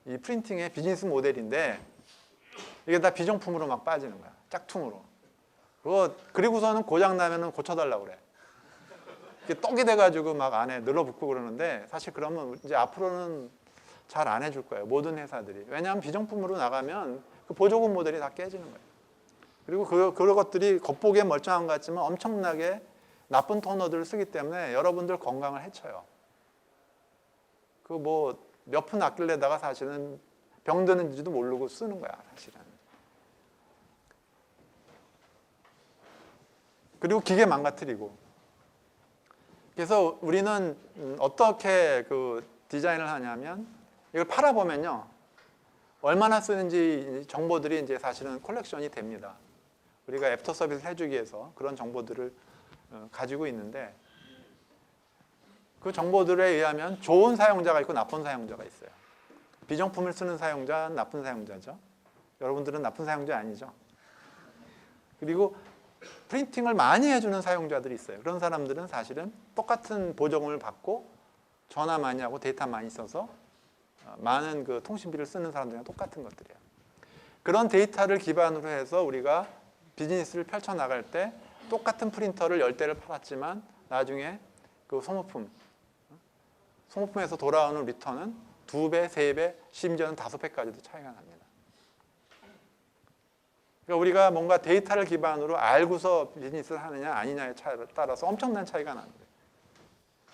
이 프린팅의 비즈니스 모델인데 이게 다 비정품으로 막 빠지는 거야. 짝퉁으로. 그리고서는 고장 나면은 고쳐달라고 그래. 이게 떡이 돼가지고 막 안에 늘어붙고 그러는데 사실 그러면 이제 앞으로는 잘 안 해줄 거예요. 모든 회사들이. 왜냐하면 비정품으로 나가면 그 보조금 모델이 다 깨지는 거예요. 그리고 그런 것들이 겉보기에 멀쩡한 것 같지만 엄청나게 나쁜 토너들을 쓰기 때문에 여러분들 건강을 해쳐요. 그 뭐 몇 푼 아낄래다가 사실은 병드는지도 모르고 쓰는 거야, 사실은. 그리고 기계 망가뜨리고. 그래서 우리는 어떻게 그 디자인을 하냐면 이걸 팔아보면요, 얼마나 쓰는지 정보들이 이제 사실은 컬렉션이 됩니다. 우리가 애프터 서비스를 해주기 위해서 그런 정보들을 가지고 있는데, 그 정보들에 의하면 좋은 사용자가 있고 나쁜 사용자가 있어요. 비정품을 쓰는 사용자는 나쁜 사용자죠. 여러분들은 나쁜 사용자 아니죠. 그리고 프린팅을 많이 해주는 사용자들이 있어요. 그런 사람들은 사실은 똑같은 보조금을 받고 전화 많이 하고 데이터 많이 써서 많은 그 통신비를 쓰는 사람들이랑 똑같은 것들이에요. 그런 데이터를 기반으로 해서 우리가 비즈니스를 펼쳐나갈 때 똑같은 프린터를 10대를 팔았지만 나중에 그 소모품에서 돌아오는 리턴은 2배, 3배, 심지어는 5배까지도 차이가 납니다. 그러니까 우리가 뭔가 데이터를 기반으로 알고서 비즈니스를 하느냐 아니냐에 따라서 엄청난 차이가 나는 거예요.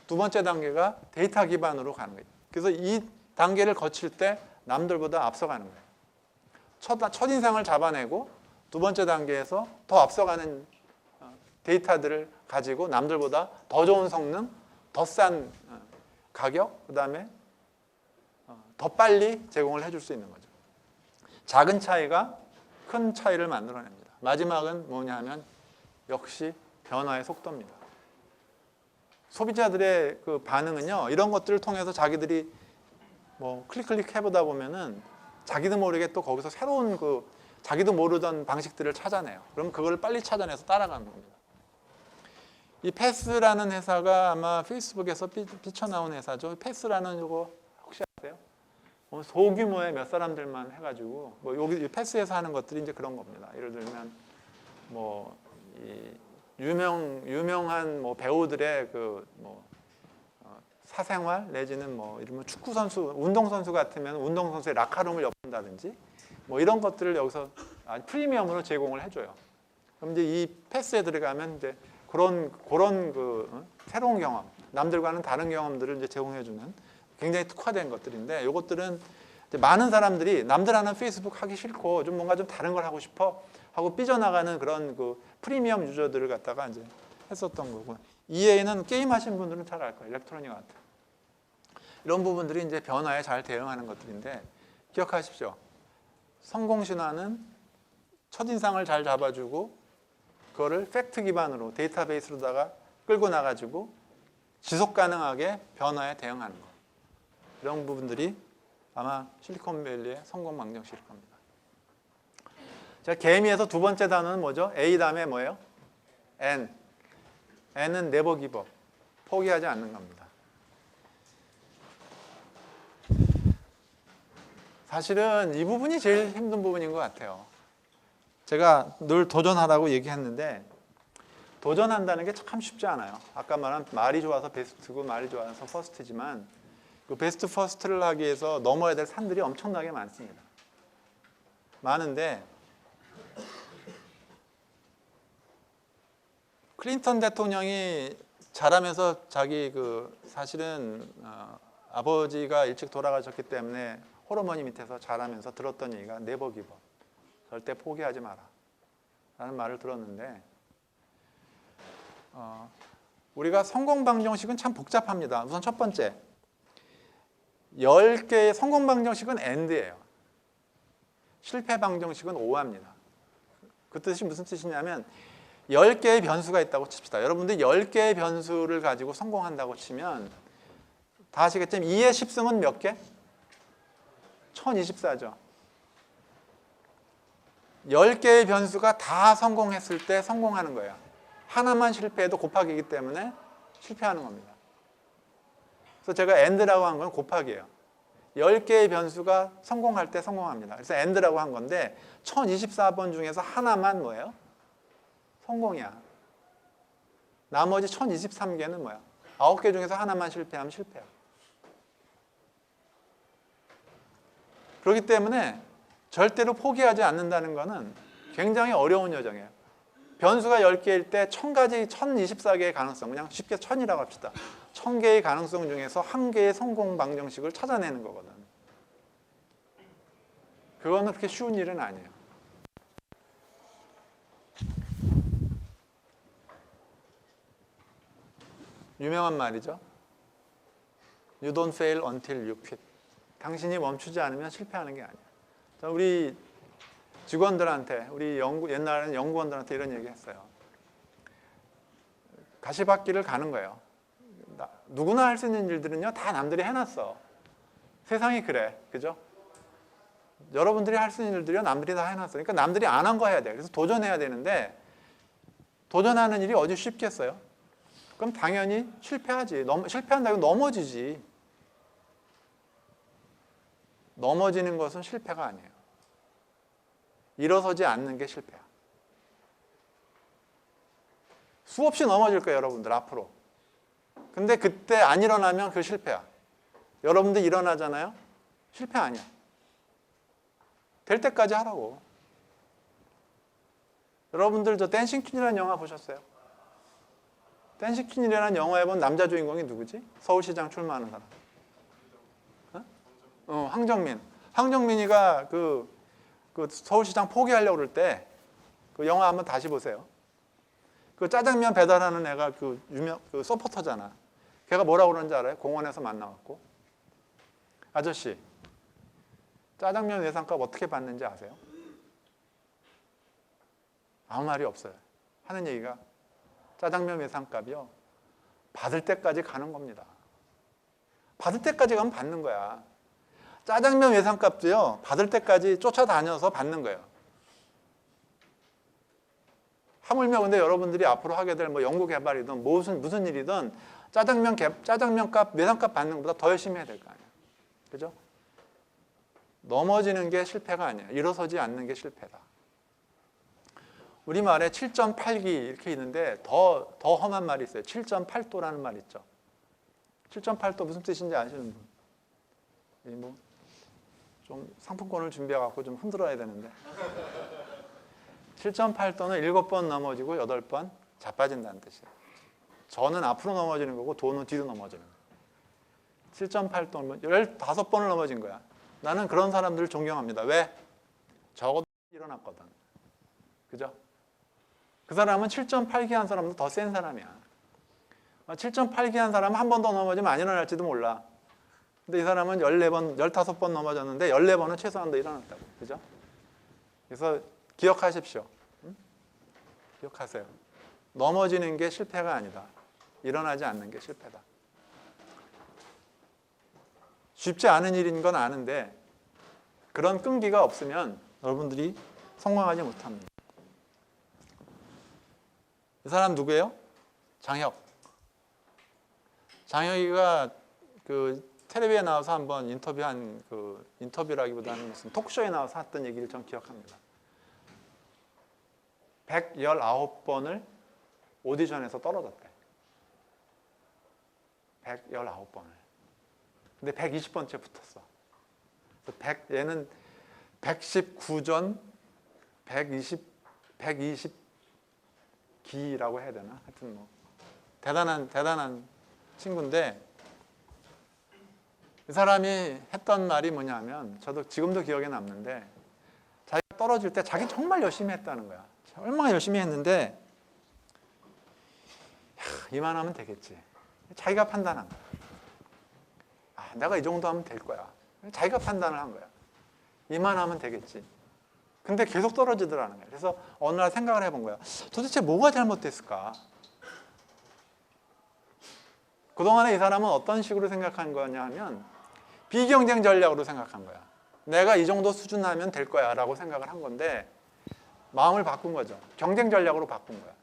두 번째 단계가 데이터 기반으로 가는 거예요. 그래서 이 단계를 거칠 때 남들보다 앞서가는 거예요. 첫인상을 잡아내고 두 번째 단계에서 더 앞서가는 데이터들을 가지고 남들보다 더 좋은 성능, 더 싼 가격, 그 다음에 더 빨리 제공을 해줄 수 있는 거죠. 작은 차이가 큰 차이를 만들어냅니다. 마지막은 뭐냐 하면 역시 변화의 속도입니다. 소비자들의 그 반응은요, 이런 것들을 통해서 자기들이 뭐 클릭 해보다 보면은 자기도 모르게 또 거기서 새로운 그 자기도 모르던 방식들을 찾아내요. 그럼 그걸 빨리 찾아내서 따라가는 겁니다. 이 패스라는 회사가 아마 페이스북에서 뛰쳐나온 회사죠. 패스라는 이거 혹시 아세요? 소규모의 몇 사람들만 해가지고 뭐 여기 패스에서 하는 것들이 이제 그런 겁니다. 예를 들면 뭐 이 유명한 뭐 배우들의 그 뭐 사생활 내지는 뭐 이러면 축구 선수, 운동 선수 같으면 운동 선수의 라카룸을 엿본다든지 뭐 이런 것들을 여기서 프리미엄으로 제공을 해줘요. 그럼 이제 이 패스에 들어가면 이제 그런 그 새로운 경험, 남들과는 다른 경험들을 이제 제공해주는 굉장히 특화된 것들인데, 이것들은 많은 사람들이 남들 하는 페이스북 하기 싫고 좀 뭔가 좀 다른 걸 하고 싶어 하고 삐져나가는 그런 그 프리미엄 유저들을 갖다가 이제 했었던 거고, EA는 게임 하신 분들은 잘 알 거예요. 일렉트로닉 아트. 이런 부분들이 이제 변화에 잘 대응하는 것들인데, 기억하십시오. 성공 신화는 첫인상을 잘 잡아주고 그거를 팩트 기반으로 데이터베이스로다가 끌고 나가지고 지속 가능하게 변화에 대응하는 것. 이런 부분들이 아마 실리콘밸리의 성공 방정식일 겁니다. 자, 개미에서 두 번째 단어는 뭐죠? A 다음에 뭐예요? N. N은 never give up. 포기하지 않는 겁니다. 사실은 이 부분이 제일 힘든 부분인 것 같아요. 제가 늘 도전하라고 얘기했는데 도전한다는 게 참 쉽지 않아요. 아까 말한 말이 좋아서 베스트고 말이 좋아서 퍼스트지만 그 베스트 퍼스트를 하기 위해서 넘어야 될 산들이 엄청나게 많습니다. 많은데 클린턴 대통령이 자라면서 자기 그 사실은 아버지가 일찍 돌아가셨기 때문에 호르머니 밑에서 자라면서 들었던 얘기가 never give up. 절대 포기하지 마라 라는 말을 들었는데, 우리가 성공 방정식은 참 복잡합니다. 우선 첫 번째, 10개의 성공 방정식은 AND예요. 실패 방정식은 OR입니다. 그 뜻이 무슨 뜻이냐면 10개의 변수가 있다고 칩시다. 여러분들이 10개의 변수를 가지고 성공한다고 치면 다 아시겠지만 2의 10승은 몇 개? 1024죠. 10개의 변수가 다 성공했을 때 성공하는 거예요. 하나만 실패해도 곱하기이기 때문에 실패하는 겁니다. 그래서 제가 AND라고 한 건 곱하기예요. 10개의 변수가 성공할 때 성공합니다. 그래서 AND라고 한 건데 1024번 중에서 하나만 뭐예요? 성공이야. 나머지 1023개는 뭐야? 9개 중에서 하나만 실패하면 실패야. 그렇기 때문에 절대로 포기하지 않는다는 것은 굉장히 어려운 여정이에요. 변수가 10개일 때 1000가지, 1024개의 가능성, 그냥 쉽게 1000이라고 합시다. 1000개의 가능성 중에서 한 개의 성공 방정식을 찾아내는 거거든. 그거는 그렇게 쉬운 일은 아니에요. 유명한 말이죠. You don't fail until you quit. 당신이 멈추지 않으면 실패하는 게 아니야. 우리 직원들한테, 우리 옛날에는 연구원들한테 이런 얘기 했어요. 가시밭길을 가는 거예요. 누구나 할 수 있는 일들은요, 다 남들이 해놨어. 세상이 그래. 그죠? 여러분들이 할 수 있는 일들이요, 남들이 다 해놨어. 그러니까 남들이 안 한 거 해야 돼. 그래서 도전해야 되는데, 도전하는 일이 어디 쉽겠어요? 그럼 당연히 실패하지. 실패한다고 넘어지지. 넘어지는 것은 실패가 아니에요. 일어서지 않는 게 실패야. 수없이 넘어질 거예요, 여러분들 앞으로. 근데 그때 안 일어나면 그 실패야. 여러분들 일어나잖아요? 실패 아니야. 될 때까지 하라고. 여러분들 저 댄싱 퀸이라는 영화 보셨어요? 댄싱 퀸이라는 영화에 본 남자 주인공이 누구지? 서울시장 출마하는 사람. 황정민. 황정민이가 그 서울시장 포기하려고 그럴 때 그 영화 한번 다시 보세요. 그 짜장면 배달하는 애가 그 서포터잖아. 걔가 뭐라고 그러는지 알아요? 공원에서 만나갖고. 아저씨, 짜장면 외상값 어떻게 받는지 아세요? 아무 말이 없어요. 하는 얘기가 짜장면 외상값이요, 받을 때까지 가는 겁니다. 받을 때까지 가면 받는 거야. 짜장면 외상값도요, 받을 때까지 쫓아다녀서 받는 거예요. 하물며 근데 여러분들이 앞으로 하게 될 뭐 연구 개발이든 무슨 일이든 짜장면값 외상값 받는 것보다 더 열심히 해야 될 거 아니야. 그죠? 넘어지는 게 실패가 아니야. 일어서지 않는 게 실패다. 우리말에 7.8기 이렇게 있는데 더 험한 말이 있어요. 7.8도라는 말 있죠. 7.8도 무슨 뜻인지 아시는 분? 뭐 좀 상품권을 준비해갖고 좀 흔들어야 되는데. 7.8도는 7번 넘어지고 8번 자빠진다는 뜻이에요. 저는 앞으로 넘어지는 거고 도는 뒤로 넘어지는 거예요. 7.8도는 15번을 넘어진 거야. 나는 그런 사람들을 존경합니다. 왜? 적어도 일어났거든. 그죠? 그 사람은 7.8기 한 사람도 더 센 사람이야. 7.8기 한 사람은 한 번 더 넘어지면 안 일어날지도 몰라. 근데 이 사람은 14번, 15번 넘어졌는데 14번은 최소한 더 일어났다고. 그죠? 그래서 기억하십시오. 응? 기억하세요. 넘어지는 게 실패가 아니다. 일어나지 않는 게 실패다. 쉽지 않은 일인 건 아는데 그런 끈기가 없으면 여러분들이 성공하지 못합니다. 이 사람 누구예요? 장혁. 장혁이가 그 텔레비에 나와서 한번 인터뷰라기보다는 무슨 토크쇼에 나와서 했던 얘기를 전 기억합니다. 119번을 오디션에서 떨어졌대. 119번을. 근데 120번째 붙었어. 얘는 119전 120기라고 해야 되나? 하여튼 뭐 대단한 친구인데 이 사람이 했던 말이 뭐냐면 저도 지금도 기억에 남는데 자기가 떨어질 때 자기 정말 열심히 했다는 거야. 얼마나 열심히 했는데 이만하면 되겠지. 자기가 판단한 거야. 내가 이 정도 하면 될 거야. 자기가 판단을 한 거야. 이만하면 되겠지. 근데 계속 떨어지더라는 거야. 그래서 어느 날 생각을 해본 거야. 도대체 뭐가 잘못됐을까? 그동안에 이 사람은 어떤 식으로 생각한 거냐 하면 비경쟁 전략으로 생각한 거야. 내가 이 정도 수준 하면 될 거야 라고 생각을 한 건데 마음을 바꾼 거죠. 경쟁 전략으로 바꾼 거야.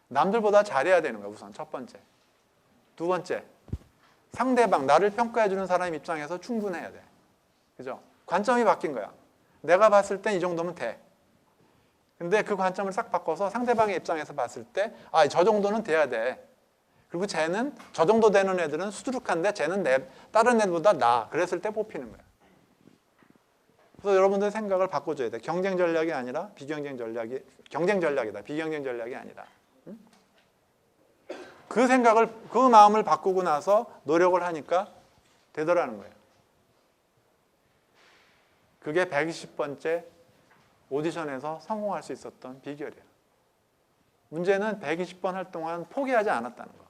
남들보다 잘해야 되는 거야. 우선 첫 번째. 두 번째, 상대방, 나를 평가해 주는 사람 입장에서 충분해야 돼. 그죠? 관점이 바뀐 거야. 내가 봤을 땐 이 정도면 돼. 근데 그 관점을 싹 바꿔서 상대방의 입장에서 봤을 때 저 정도는 돼야 돼. 그리고 쟤는 저 정도 되는 애들은 수두룩한데 쟤는 다른 애들보다 나아. 그랬을 때 뽑히는 거야. 그래서 여러분들 생각을 바꿔줘야 돼. 경쟁 전략이 아니라 경쟁 전략이다. 비경쟁 전략이 아니다. 응? 그 마음을 바꾸고 나서 노력을 하니까 되더라는 거예요. 그게 120번째 오디션에서 성공할 수 있었던 비결이에요. 문제는 120번 할 동안 포기하지 않았다는 거.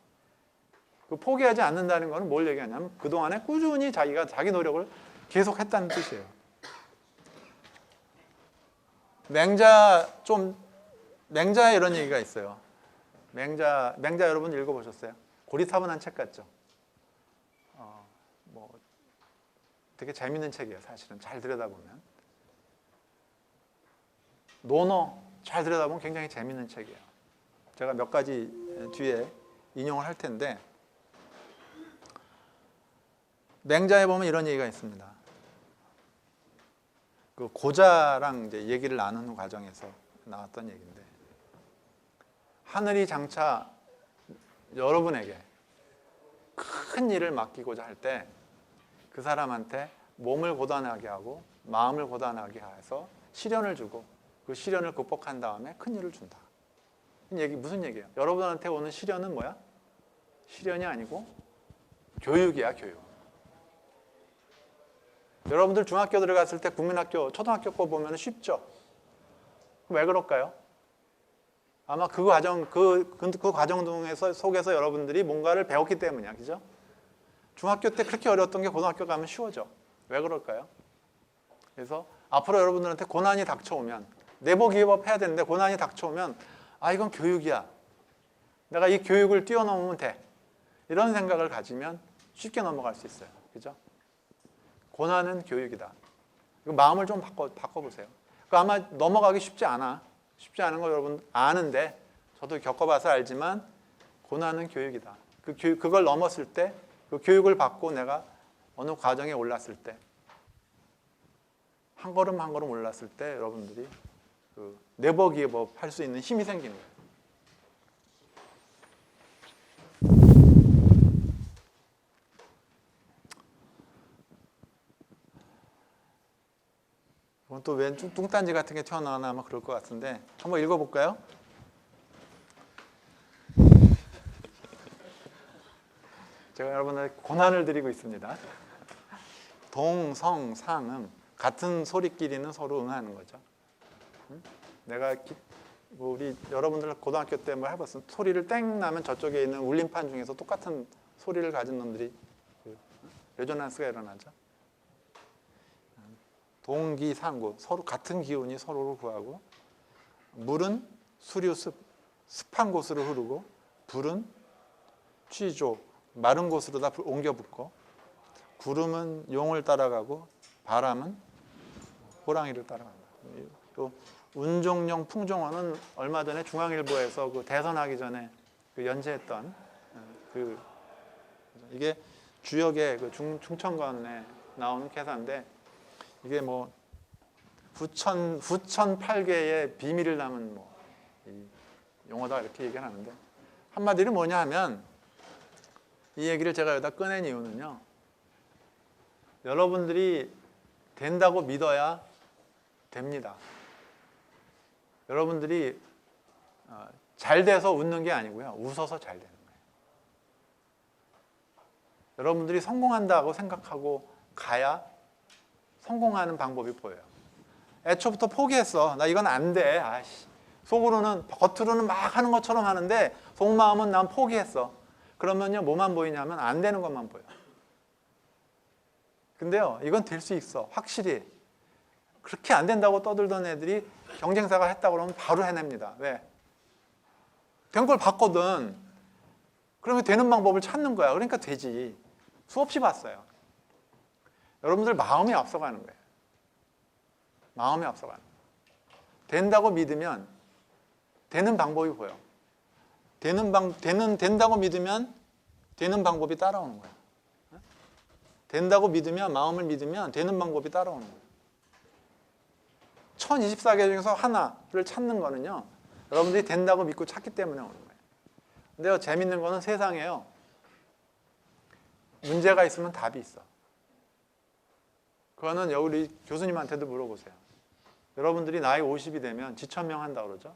그 포기하지 않는다는 거는 뭘 얘기하냐면 그동안에 꾸준히 자기가 자기 노력을 계속 했다는 뜻이에요. 맹자에 이런 얘기가 있어요. 맹자 여러분 읽어보셨어요? 고리타분한 책 같죠? 뭐 되게 재밌는 책이에요. 사실은 잘 들여다보면 논어 잘 들여다보면 굉장히 재밌는 책이에요. 제가 몇 가지 뒤에 인용을 할 텐데 맹자에 보면 이런 얘기가 있습니다. 그 고자랑 이제 얘기를 나누는 과정에서 나왔던 얘기인데 하늘이 장차 여러분에게 큰 일을 맡기고자 할 때 그 사람한테 몸을 고단하게 하고 마음을 고단하게 해서 시련을 주고 그 시련을 극복한 다음에 큰 일을 준다. 얘기 무슨 얘기예요? 여러분한테 오는 시련은 뭐야? 시련이 아니고 교육이야, 교육. 여러분들 중학교 들어갔을 때 국민학교, 초등학교 거 보면 쉽죠? 왜 그럴까요? 아마 그 과정, 그 과정 속에서 여러분들이 뭔가를 배웠기 때문이야, 그죠? 중학교 때 그렇게 어려웠던 게 고등학교 가면 쉬워져. 왜 그럴까요? 그래서 앞으로 여러분들한테 고난이 닥쳐오면 내복이법 해야 되는데 고난이 닥쳐오면 아 이건 교육이야. 내가 이 교육을 뛰어넘으면 돼. 이런 생각을 가지면 쉽게 넘어갈 수 있어요. 그죠? 고난은 교육이다. 마음을 좀 바꿔보세요. 아마 넘어가기 쉽지 않아. 쉽지 않은 거 여러분 아는데 저도 겪어봐서 알지만 고난은 교육이다. 그걸 넘었을 때 그 교육을 받고 내가 어느 과정에 올랐을 때 한 걸음 한 걸음 올랐을 때 여러분들이 그 네버기브업 할 수 있는 힘이 생기는 거예요. 이건 또 웬 뚱딴지 같은 게 튀어나오나 아마 그럴 것 같은데 한번 읽어볼까요? 제가 여러분에게 고난을 드리고 있습니다. 동, 성, 상, 같은 소리끼리는 서로 응하는 거죠. 내가 우리 여러분들 고등학교 때 뭐 해봤어요. 소리를 땡 나면 저쪽에 있는 울림판 중에서 똑같은 소리를 가진 놈들이 레조넌스가 일어나죠. 동기상구, 서로 같은 기운이 서로를 구하고 물은 수류 습한 곳으로 흐르고 불은 취조 마른 곳으로 다 옮겨 붙고 구름은 용을 따라가고 바람은 호랑이를 따라간다. 또 운종령 풍종어는 얼마 전에 중앙일보에서 그 대선하기 전에 그 연재했던 이게 주역의 그 충청권에 나오는 개사인데 이게 뭐 후천 8개의 비밀을 담은 뭐 용어다 이렇게 얘기를 하는데 한마디로 뭐냐 하면 이 얘기를 제가 여기다 꺼낸 이유는요. 여러분들이 된다고 믿어야 됩니다. 여러분들이 잘 돼서 웃는 게 아니고요. 웃어서 잘 되는 거예요. 여러분들이 성공한다고 생각하고 가야 성공하는 방법이 보여요. 애초부터 포기했어. 나 이건 안 돼. 아이씨. 겉으로는 막 하는 것처럼 하는데 속마음은 난 포기했어. 그러면요, 뭐만 보이냐면 안 되는 것만 보여. 근데요, 이건 될 수 있어. 확실히. 그렇게 안 된다고 떠들던 애들이 경쟁사가 했다고 그러면 바로 해냅니다. 왜? 된 걸 봤거든. 그러면 되는 방법을 찾는 거야. 그러니까 되지. 수없이 봤어요. 여러분들 마음이 앞서가는 거예요. 마음이 앞서가는 거예요. 된다고 믿으면 되는 방법이 보여. 된다고 믿으면 되는 방법이 따라오는 거야. 된다고 믿으면, 마음을 믿으면 되는 방법이 따라오는 거야. 1024개 중에서 하나를 찾는 거는요, 여러분들이 된다고 믿고 찾기 때문에 오는 거예요. 근데요, 재밌는 거는 세상에요, 문제가 있으면 답이 있어. 그거는 우리 교수님한테도 물어보세요. 여러분들이 나이 50이 되면 지천명 한다고 그러죠?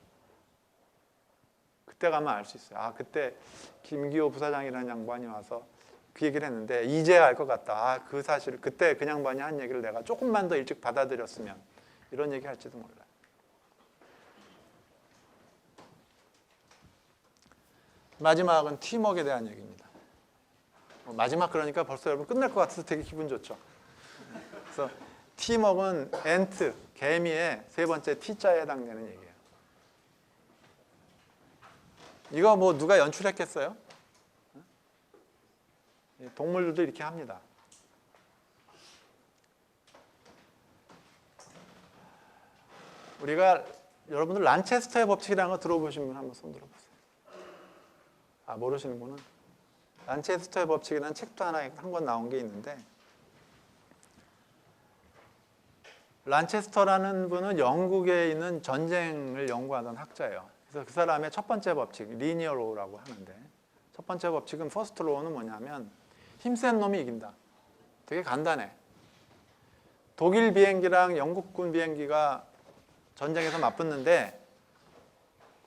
그때 가면 알 수 있어요. 아, 그때 김기호 부사장이라는 양반이 와서 그 얘기를 했는데 이제야 알 것 같다. 아, 그 사실 그때 그 양반이 한 얘기를 내가 조금만 더 일찍 받아들였으면 이런 얘기 할지도 몰라요. 마지막은 팀워크에 대한 얘기입니다. 마지막 그러니까 벌써 여러분 끝날 것 같아서 되게 기분 좋죠. 그래서 팀웍은 엔트, 개미의 세 번째 T자에 해당되는 얘기예요. 이거 뭐 누가 연출했겠어요? 동물들도 이렇게 합니다. 우리가 여러분들 란체스터의 법칙이라는 거 들어보신 분 한번 손 들어보세요. 아, 모르시는구나. 란체스터의 법칙이라는 책도 하나 한 권 나온 게 있는데, 란체스터라는 분은 영국에 있는 전쟁을 연구하던 학자예요. 그래서 그 사람의 첫 번째 법칙, 리니어 로우라고 하는데, 첫 번째 법칙은 퍼스트 로우는 뭐냐면 힘센 놈이 이긴다. 되게 간단해. 독일 비행기랑 영국군 비행기가 전쟁에서 맞붙는데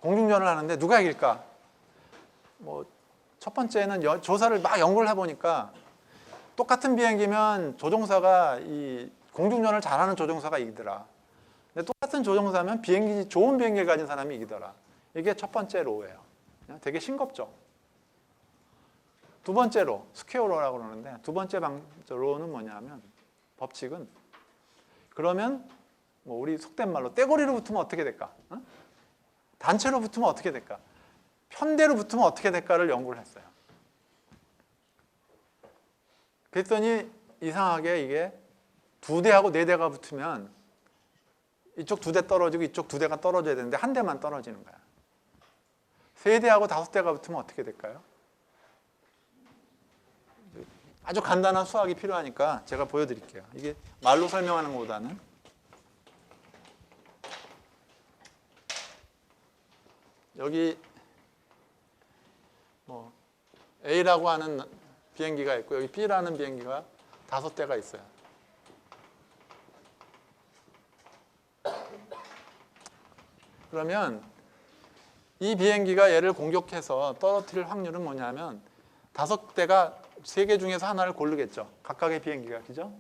공중전을 하는데 누가 이길까? 뭐 첫 번째는 조사를 막 연구를 해보니까 똑같은 비행기면 조종사가 이 공중전을 잘하는 조종사가 이기더라. 근데 똑같은 조종사면 좋은 비행기를 가진 사람이 이기더라. 이게 첫 번째 로우예요. 되게 싱겁죠. 두 번째 로, 스퀘어 로우라고 그러는데, 두 번째 로우는 뭐냐면, 법칙은 그러면 뭐 우리 속된 말로 떼거리로 붙으면 어떻게 될까? 어? 단체로 붙으면 어떻게 될까? 편대로 붙으면 어떻게 될까를 연구를 했어요. 그랬더니 이상하게 이게 두 대하고 네 대가 붙으면 이쪽 두 대 떨어지고 이쪽 두 대가 떨어져야 되는데 한 대만 떨어지는 거야. 세 대하고 다섯 대가 붙으면 어떻게 될까요? 아주 간단한 수학이 필요하니까 제가 보여드릴게요. 이게 말로 설명하는 것보다는. 여기 뭐 A라고 하는 비행기가 있고 여기 B라는 비행기가 다섯 대가 있어요. 그러면 이 비행기가 얘를 공격해서 떨어뜨릴 확률은 뭐냐면 다섯 대가 세 개 중에서 하나를 고르겠죠. 각각의 비행기가, 그죠?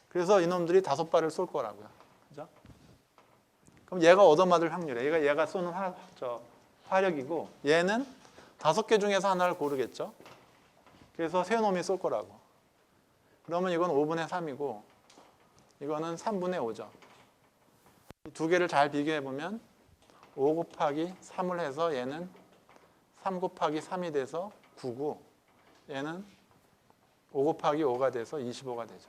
그래서 이놈들이 다섯 발을 쏠 거라고요. 그죠? 그럼 얘가 얻어맞을 확률이에요. 얘가 쏘는 화력이고 얘는 다섯 개 중에서 하나를 고르겠죠. 그래서 세 놈이 쏠 거라고. 그러면 이건 5분의 3이고 이거는 3분의 5죠. 두 개를 잘 비교해보면 5 곱하기 3을 해서 얘는 3 곱하기 3이 돼서 9고 얘는 5 곱하기 5가 돼서 25가 되죠.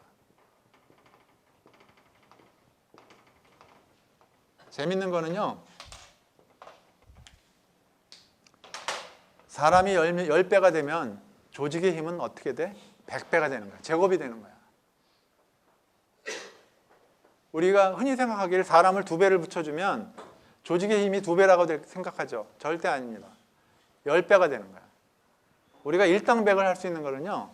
재밌는 거는요. 사람이 10배가 되면 조직의 힘은 어떻게 돼? 100배가 되는 거야. 제곱이 되는 거야. 우리가 흔히 생각하기를 사람을 2배를 붙여주면 조직의 힘이 2배라고 생각하죠. 절대 아닙니다. 10배가 되는 거야. 우리가 일당백을 할 수 있는 거는요.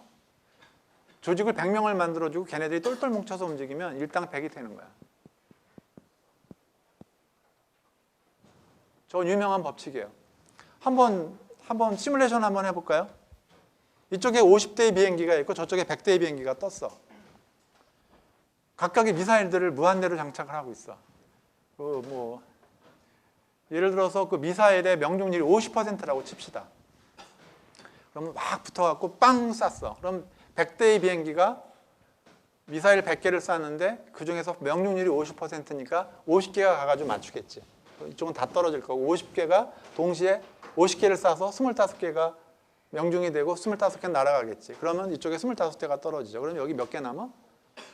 조직을 100명을 만들어주고 걔네들이 똘똘 뭉쳐서 움직이면 일당백이 되는 거야. 저건 유명한 법칙이에요. 한번 시뮬레이션 한번 해볼까요? 이쪽에 50대의 비행기가 있고 저쪽에 100대의 비행기가 떴어. 각각의 미사일들을 무한대로 장착을 하고 있어. 예를 들어서 그 미사일의 명중률이 50%라고 칩시다. 그러면 막 붙어갖고 빵 쐈어. 그럼 100대의 비행기가 미사일 100개를 쐈는데 그 중에서 명중률이 50%니까 50개가 가가지고 맞추겠지. 이쪽은 다 떨어질 거고 50개가 동시에 50개를 쏴서 25개가 명중이 되고 25개 날아가겠지. 그러면 이쪽에 25대가 떨어지죠. 그럼 여기 몇 개 남아?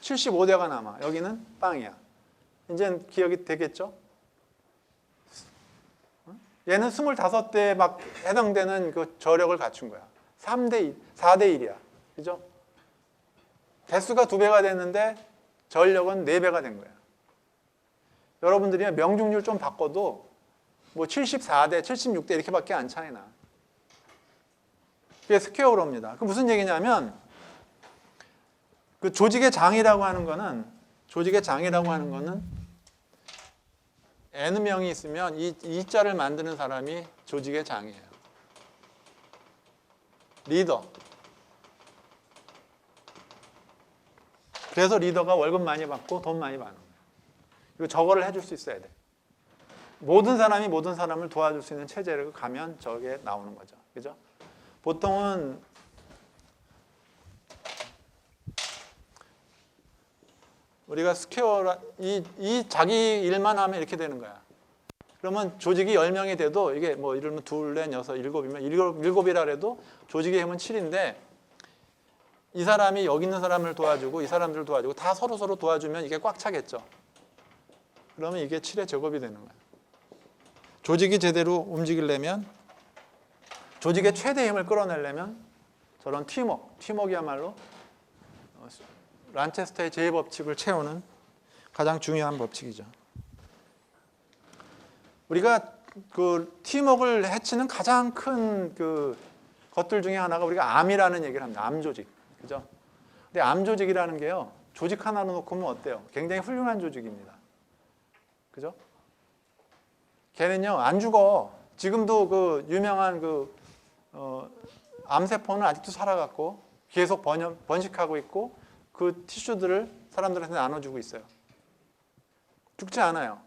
75대가 남아. 여기는 빵이야. 이제 기억이 되겠죠? 얘는 25대에 막 해당되는 그 저력을 갖춘 거야. 4대 1이야. 그죠? 대수가 2배가 됐는데 전력은 4배가 된 거야. 여러분들이 명중률 좀 바꿔도 뭐 74대, 76대 이렇게밖에 안 차이 나. 그게 스퀘어로입니다. 그 무슨 얘기냐면 그 조직의 장이라고 하는 거는 N명이 있으면 이 자를 만드는 사람이 조직의 장이에요. 리더. 그래서 리더가 월급 많이 받고 돈 많이 받는 거예요. 그리고 저거를 해줄 수 있어야 돼. 모든 사람이 모든 사람을 도와줄 수 있는 체제를 가면 저게 나오는 거죠. 그죠? 보통은 우리가 스퀘어, 이 자기 일만 하면 이렇게 되는 거야. 그러면 조직이 10명이 돼도 이게 뭐 이러면 둘, 넷, 여섯, 일곱이면 일곱이라 해도 조직의 힘은 7인데 이 사람이 여기 있는 사람을 도와주고 이 사람들을 도와주고 다 서로 도와주면 이게 꽉 차겠죠. 그러면 이게 7의 제곱이 되는 거야. 조직이 제대로 움직이려면 조직의 최대 힘을 끌어내려면 저런 팀워크야말로 란체스터의 제2법칙을 채우는 가장 중요한 법칙이죠. 우리가 그 팀워크를 해치는 가장 큰 그 것들 중에 하나가 우리가 암이라는 얘기를 합니다. 암 조직. 그죠? 근데 암 조직이라는 게요. 조직 하나로 놓고 보면 어때요? 굉장히 훌륭한 조직입니다. 그죠? 걔는요, 안 죽어. 지금도 그 유명한 그 암세포는 아직도 살아갖고 계속 번식하고 있고 그 티슈들을 사람들한테 나눠주고 있어요. 죽지 않아요.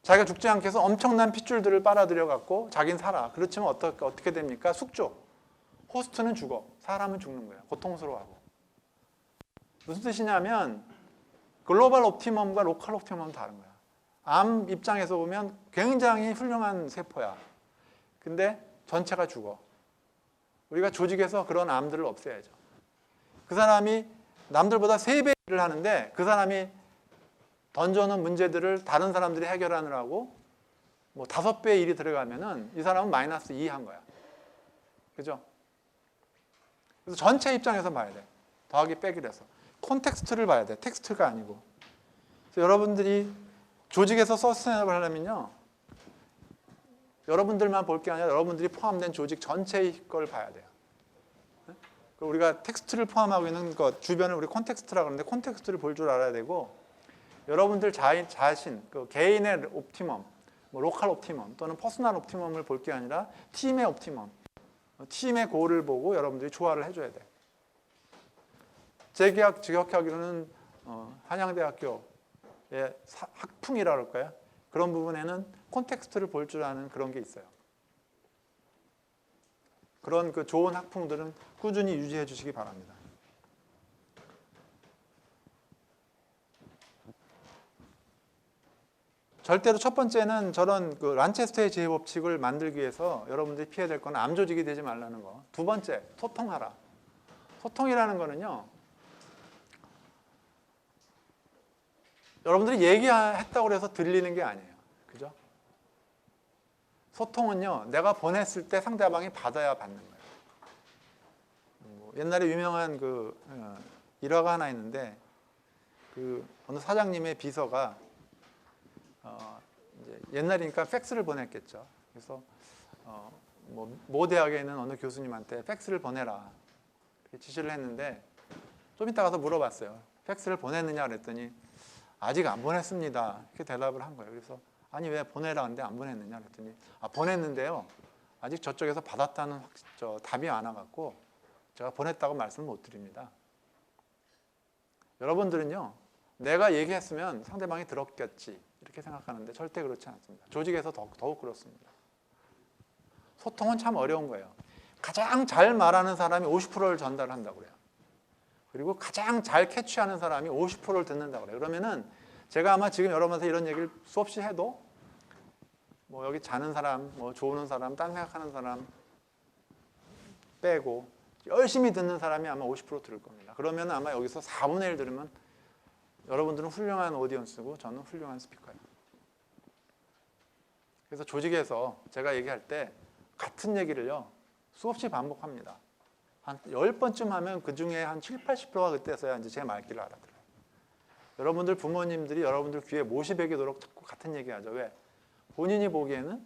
자기가 죽지 않게 해서 엄청난 핏줄들을 빨아들여 갖고 자기는 살아. 그렇지만 어떻게 됩니까? 숙조. 호스트는 죽어. 사람은 죽는 거예요. 고통스러워하고. 무슨 뜻이냐면 글로벌 옵티멈과 로컬 옵티멈은 다른 거야. 암 입장에서 보면 굉장히 훌륭한 세포야. 근데 전체가 죽어. 우리가 조직에서 그런 암들을 없애야죠. 그 사람이 남들보다 3배 일을 하는데 그 사람이 던져놓은 문제들을 다른 사람들이 해결하느라고 뭐 5배의 일이 들어가면은 이 사람은 마이너스 2 한 거야. 그죠? 그래서 전체 입장에서 봐야 돼. 더하기 빼기를 해서. 콘텍스트를 봐야 돼. 텍스트가 아니고. 그래서 여러분들이 조직에서 서스테이너블 하려면요. 여러분들만 볼 게 아니라 여러분들이 포함된 조직 전체의 걸 봐야 돼요. 우리가 텍스트를 포함하고 있는 것 주변을 우리 콘텍스트라고 하는데 콘텍스트를 볼 줄 알아야 되고 여러분들 자신, 그 개인의 옵티멈, 뭐 로컬 옵티멈 또는 퍼스널 옵티멈을 볼 게 아니라 팀의 옵티멈, 팀의 고를 보고 여러분들이 조화를 해줘야 돼. 제 기억하기로는 한양대학교의 학풍이라고 할까요? 그런 부분에는 콘텍스트를 볼 줄 아는 그런 게 있어요. 그런 그 좋은 학풍들은 꾸준히 유지해 주시기 바랍니다. 절대로 첫 번째는 저런 그 란체스터의 제2법칙을 만들기 위해서 여러분들이 피해야 될 건 암 조직이 되지 말라는 거. 두 번째, 소통하라. 소통이라는 거는요. 여러분들이 얘기했다고 해서 들리는 게 아니에요. 그죠? 소통은요. 내가 보냈을 때 상대방이 받아야 받는 거예요. 옛날에 유명한 그 일화가 하나 있는데 그 어느 사장님의 비서가 이제 옛날이니까 팩스를 보냈겠죠. 그래서 모 대학에 있는 어느 교수님한테 팩스를 보내라 이렇게 지시를 했는데 좀 이따 가서 물어봤어요. 팩스를 보냈느냐 그랬더니 아직 안 보냈습니다. 이렇게 대답을 한 거예요. 그래서 아니 왜 보내라는데 안 보냈느냐 그랬더니 보냈는데요. 아직 저쪽에서 받았다는 답이 안 와갖고 제가 보냈다고 말씀을 못 드립니다. 여러분들은요. 내가 얘기했으면 상대방이 들었겠지 이렇게 생각하는데 절대 그렇지 않습니다. 조직에서 더욱 그렇습니다. 소통은 참 어려운 거예요. 가장 잘 말하는 사람이 50%를 전달한다고 그래요. 그리고 가장 잘 캐치하는 사람이 50%를 듣는다고 그래요. 그러면은 제가 아마 지금 여러분한테 이런 얘기를 수없이 해도 뭐 여기 자는 사람, 뭐 좋은 사람, 딴 생각하는 사람 빼고 열심히 듣는 사람이 아마 50% 들을 겁니다. 그러면 아마 여기서 4분의 1 들으면 여러분들은 훌륭한 오디언스고 저는 훌륭한 스피커예요. 그래서 조직에서 제가 얘기할 때 같은 얘기를요. 수없이 반복합니다. 한 10번쯤 하면 그중에 한 7, 80%가 그때서야 이제 제 말귀를 알아들어요. 여러분들 부모님들이 여러분들 귀에 못이 베기도록 자꾸 같은 얘기하죠. 왜? 본인이 보기에는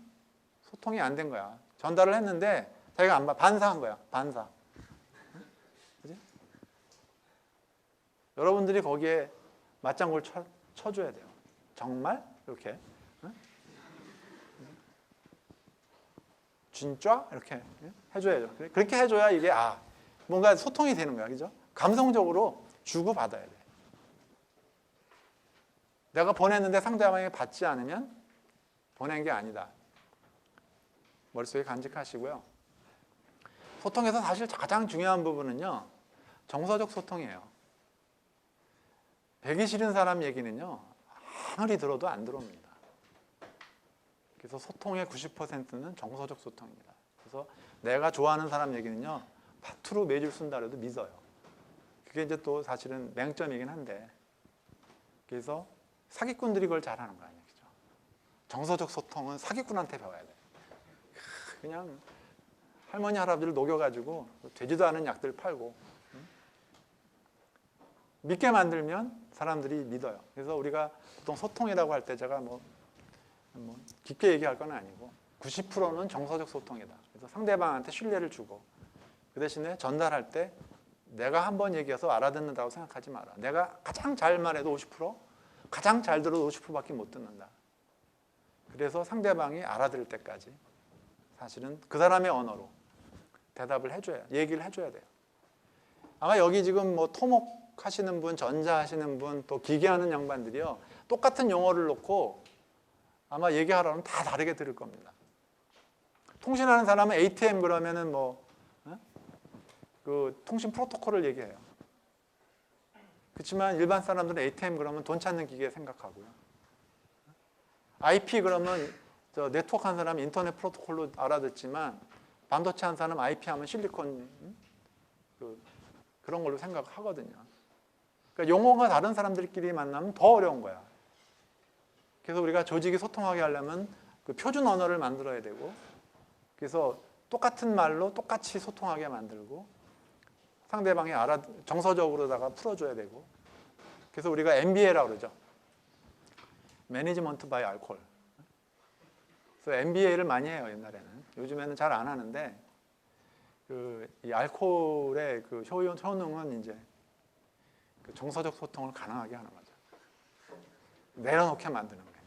소통이 안 된 거야. 전달을 했는데 자기가 안 반사한 거야. 반사. 그지? 여러분들이 거기에 맞장구를 쳐줘야 돼요. 정말? 이렇게. 응? 진짜? 이렇게 해줘야죠. 그렇게 해줘야 이게 뭔가 소통이 되는 거야. 그죠? 감성적으로 주고받아야 돼. 내가 보냈는데 상대방이 받지 않으면 보낸 게 아니다. 머릿속에 간직하시고요. 소통에서 사실 가장 중요한 부분은요. 정서적 소통이에요. 배기 싫은 사람 얘기는요, 아무리 들어도 안 들어옵니다. 그래서 소통의 90%는 정서적 소통입니다. 그래서 내가 좋아하는 사람 얘기는요, 파투로 매줄 쓴다 해도 믿어요. 그게 이제 또 사실은 맹점이긴 한데, 그래서 사기꾼들이 그걸 잘하는 거 아니에요. 그죠? 정서적 소통은 사기꾼한테 배워야 돼요. 그냥 할머니, 할아버지를 녹여가지고 되지도 않은 약들 팔고, 믿게 만들면 사람들이 믿어요. 그래서 우리가 보통 소통이라고 할 때 제가 뭐 깊게 얘기할 건 아니고 90%는 정서적 소통이다. 그래서 상대방한테 신뢰를 주고 그 대신에 전달할 때 내가 한 번 얘기해서 알아듣는다고 생각하지 마라. 내가 가장 잘 말해도 50%, 가장 잘 들어도 50%밖에 못 듣는다. 그래서 상대방이 알아들을 때까지 사실은 그 사람의 언어로 대답을 해줘야, 얘기를 해줘야 돼요. 아마 여기 지금 뭐 토목 하시는 분, 전자 하시는 분, 또 기계하는 양반들이요, 똑같은 용어를 놓고 아마 얘기하라면 다 다르게 들을 겁니다. 통신하는 사람은 ATM 그러면은 그 통신 프로토콜을 얘기해요. 그렇지만 일반 사람들은 ATM 그러면 돈 찾는 기계 생각하고요. IP 그러면 저 네트워크 한 사람은 인터넷 프로토콜로 알아듣지만 반도체 한 사람은 IP 하면 실리콘 그런 걸로 생각하거든요. 그러니까 용어가 다른 사람들끼리 만나면 더 어려운 거야. 그래서 우리가 조직이 소통하게 하려면 그 표준 언어를 만들어야 되고, 그래서 똑같은 말로 똑같이 소통하게 만들고 상대방이 정서적으로다가 풀어줘야 되고, 그래서 우리가 MBA라고 그러죠. 매니지먼트 바이 알코올. 그래서 MBA를 많이 해요, 옛날에는. 요즘에는 잘 안 하는데, 이 알코올의 그 효능은 이제 그 정서적 소통을 가능하게 하는 거죠. 내려놓게 만드는 거예요.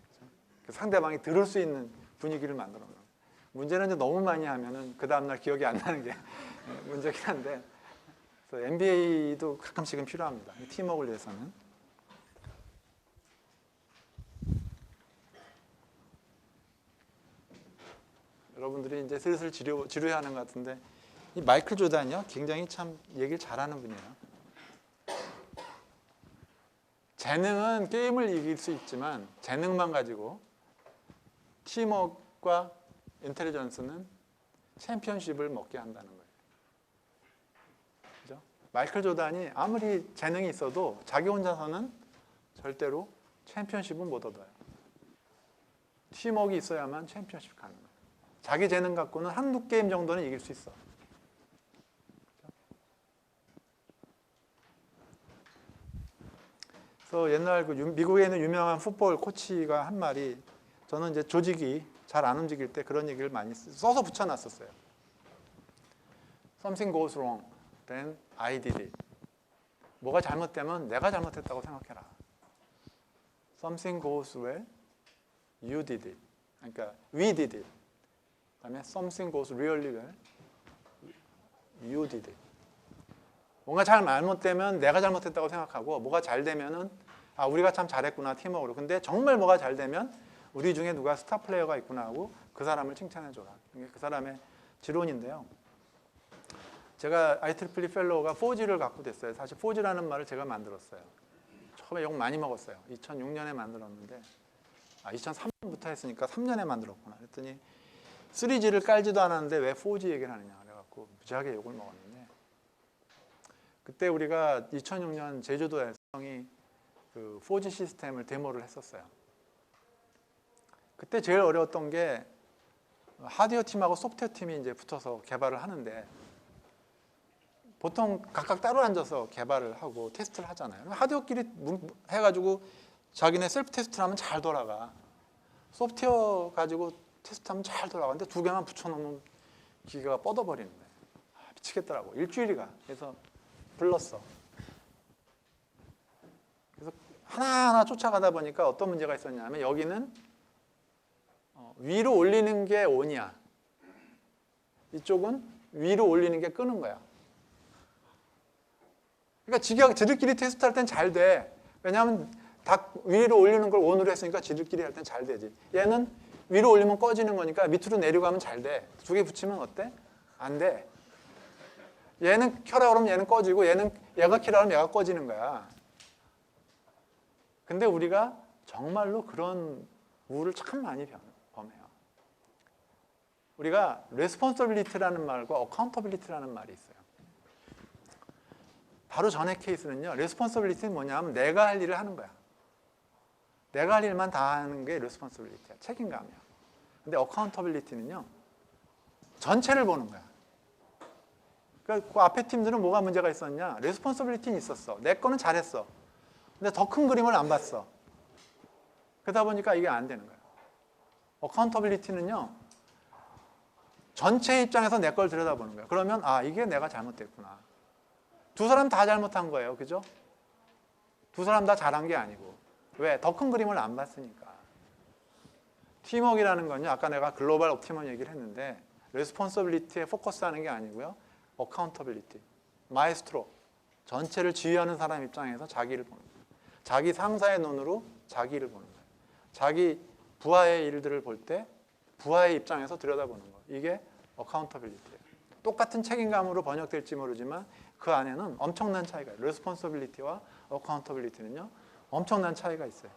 그 상대방이 들을 수 있는 분위기를 만들어 놓는 거예요. 문제는 이제 너무 많이 하면은 그 다음날 기억이 안 나는 게 문제긴 한데, 그래서 MBA도 가끔씩은 필요합니다. 팀워크를 위해서는. 여러분들이 이제 슬슬 지루해 하는 것 같은데, 이 마이클 조단이요, 굉장히 참 얘기를 잘하는 분이에요. 재능은 게임을 이길 수 있지만 재능만 가지고 팀워크와 인텔리전스는 챔피언십을 먹게 한다는 거예요. 그죠? 마이클 조단이 아무리 재능이 있어도 자기 혼자서는 절대로 챔피언십은 못 얻어요. 팀워크가 있어야만 챔피언십 가는 거예요. 자기 재능 갖고는 한두 게임 정도는 이길 수 있어. 그래서 옛날 그 미국에 있는 유명한 풋볼 코치가 한 말이, 저는 이제 조직이 잘 안 움직일 때 그런 얘기를 많이 써서 붙여놨었어요. Something goes wrong, then I did it. 뭐가 잘못되면 내가 잘못했다고 생각해라. Something goes well, you did it. 그러니까 we did it. 그다음에 something goes really well, you did it. 뭔가 잘못되면 내가 잘못했다고 생각하고, 뭐가 잘 되면은 우리가 참 잘했구나, 팀워크로. 근데 정말 뭐가 잘 되면 우리 중에 누가 스타 플레이어가 있구나 하고 그 사람을 칭찬해줘라. 이게 그 사람의 지론인데요. 제가 IEEE 펠로우가 4G를 갖고 됐어요. 사실 4G라는 말을 제가 만들었어요. 처음에 욕 많이 먹었어요. 2006년에 만들었는데 2003년부터 했으니까 3년에 만들었구나. 그랬더니 3G를 깔지도 않았는데 왜 4G 얘기를 하느냐 그래갖고 무지하게 욕을 먹었는데, 그때 우리가 2006년 제주도에서 그 4G 시스템을 데모를 했었어요. 그때 제일 어려웠던 게 하드웨어 팀하고 소프트웨어 팀이 이제 붙어서 개발을 하는데, 보통 각각 따로 앉아서 개발을 하고 테스트를 하잖아요. 하드웨어끼리 해가지고 자기네 셀프 테스트를 하면 잘 돌아가. 소프트웨어 가지고 테스트하면 잘 돌아가는데 두 개만 붙여놓으면 기계가 뻗어버리는 거예요. 미치겠더라고. 일주일이 가. 그래서 불렀어. 그래서 하나하나 쫓아가다 보니까 어떤 문제가 있었냐면, 여기는 위로 올리는 게 on이야. 이쪽은 위로 올리는 게 끄는 거야. 그러니까 지들끼리 테스트할 땐 잘 돼. 왜냐하면 다 위로 올리는 걸 on으로 했으니까 지들끼리 할 땐 잘 되지. 얘는 위로 올리면 꺼지는 거니까 밑으로 내려가면 잘 돼. 두 개 붙이면 어때? 안 돼. 얘는 켜라 그러면 얘는 꺼지고 얘가 켜라 그러면 얘가 꺼지는 거야. 근데 우리가 정말로 그런 우를 참 많이 범해요. 우리가 responsibility라는 말과 accountability라는 말이 있어요. 바로 전에 케이스는요. responsibility는 뭐냐면 내가 할 일을 하는 거야. 내가 할 일만 다 하는 게 responsibility야. 책임감이야. 근데 accountability는요. 전체를 보는 거야. 그러니까 그 앞에 팀들은 뭐가 문제가 있었냐? responsibility는 있었어. 내 거는 잘했어. 근데 더 큰 그림을 안 봤어. 그러다 보니까 이게 안 되는 거예요. accountability는요. 전체 입장에서 내 걸 들여다보는 거예요. 그러면 이게 내가 잘못됐구나. 두 사람 다 잘못한 거예요. 그죠? 두 사람 다 잘한 게 아니고. 왜? 더 큰 그림을 안 봤으니까. 팀워크라는 건요. 아까 내가 글로벌 옵티멈 얘기를 했는데 responsibility에 포커스하는 게 아니고요. accountability, 마에스트로, 전체를 지휘하는 사람 입장에서 자기를 보는 거예요. 자기 상사의 눈으로 자기를 보는 거예요. 자기 부하의 일들을 볼 때 부하의 입장에서 들여다보는 거예요. 이게 accountability예요. 똑같은 책임감으로 번역될지 모르지만 그 안에는 엄청난 차이가 있어요. responsibility와 accountability는요. 엄청난 차이가 있어요.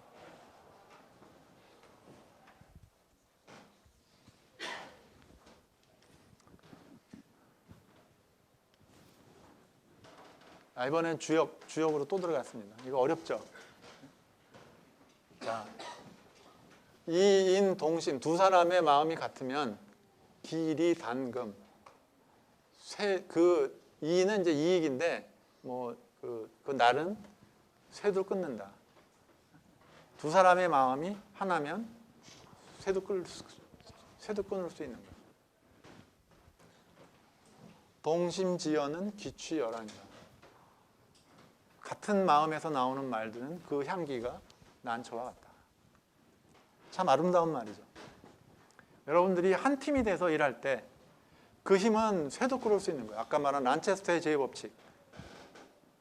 이번엔 주역으로 또 들어갔습니다. 이거 어렵죠? 자, 이인 동심, 두 사람의 마음이 같으면 기리 단금. 그 이는 이제 이익인데 그 날은 쇠도 끊는다. 두 사람의 마음이 하나면 쇠도 끊을 수 있는 거예요. 동심지연은 귀취열한이다. 같은 마음에서 나오는 말들은 그 향기가 난초와 같다. 참 아름다운 말이죠. 여러분들이 한 팀이 돼서 일할 때 그 힘은 쇠도 끓을 수 있는 거예요. 아까 말한 란체스터의 제2법칙.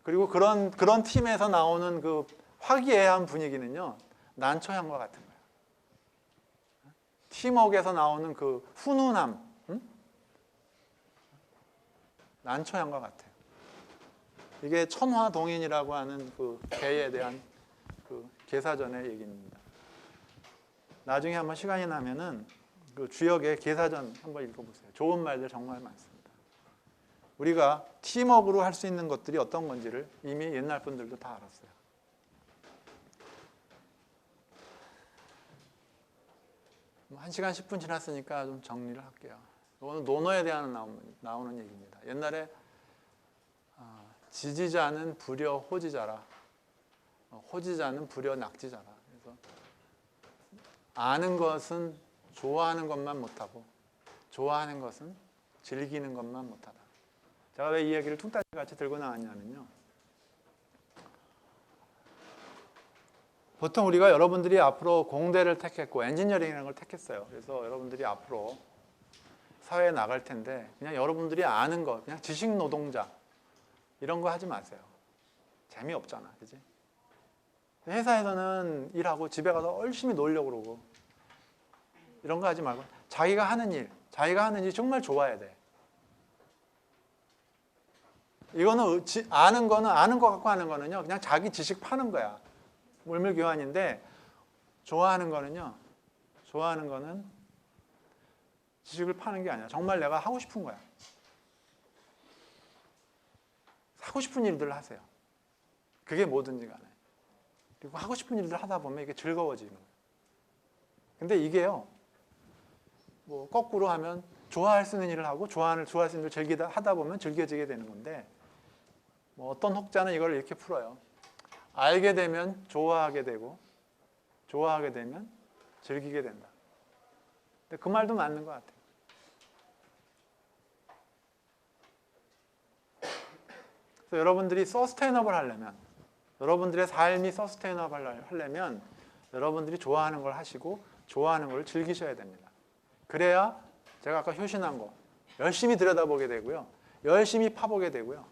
그리고 그런 팀에서 나오는 그 화기애애한 분위기는요. 난초향과 같은 거예요. 팀워크에서 나오는 그 훈훈함, 난초향과 같아요. 이게 천화동인이라고 하는 그 개에 대한 그 개사전의 얘기입니다. 나중에 한번 시간이 나면은 그 주역의 개사전 한번 읽어보세요. 좋은 말들 정말 많습니다. 우리가 팀워크로 할 수 있는 것들이 어떤 건지를 이미 옛날 분들도 다 알았어요. 뭐 1시간 10분 지났으니까 좀 정리를 할게요. 이거는 논어에 대한 나오는 얘기입니다. 옛날에 지지자는 불여 호지자라, 호지자는 불여 낙지자라. 그래서 아는 것은 좋아하는 것만 못하고 좋아하는 것은 즐기는 것만 못하다. 제가 왜 이 얘기를 퉁따지같이 들고 나왔냐면요. 보통 우리가 여러분들이 앞으로 공대를 택했고 엔지니어링이라는 걸 택했어요. 그래서 여러분들이 앞으로 사회에 나갈 텐데 그냥 여러분들이 아는 것, 그냥 지식 노동자 이런 거 하지 마세요. 재미없잖아. 그지? 회사에서는 일하고 집에 가서 열심히 놀려고 그러고 이런 거 하지 말고 자기가 하는 일 정말 좋아해야 돼. 이거는 아는 거 갖고 하는 거는요. 그냥 자기 지식 파는 거야. 물밀교환인데 좋아하는 거는 지식을 파는 게 아니야. 정말 내가 하고 싶은 거야. 하고 싶은 일들을 하세요. 그게 뭐든지 간에. 그리고 하고 싶은 일들 하다 보면 이게 즐거워지는 거예요. 근데 이게요. 뭐 거꾸로 하면 좋아할 수 있는 일을 하고 좋아할 수 있는 일을 즐기다 하다 보면 즐겨지게 되는 건데 뭐 어떤 혹자는 이걸 이렇게 풀어요. 알게 되면 좋아하게 되고 좋아하게 되면 즐기게 된다. 근데 그 말도 맞는 것 같아요. 그래서 여러분들이 서스테이너블 하려면 여러분들의 삶이 서스테이너블 하려면 여러분들이 좋아하는 걸 하시고 좋아하는 걸 즐기셔야 됩니다. 그래야 제가 아까 효신한 거 열심히 들여다보게 되고요. 열심히 파보게 되고요.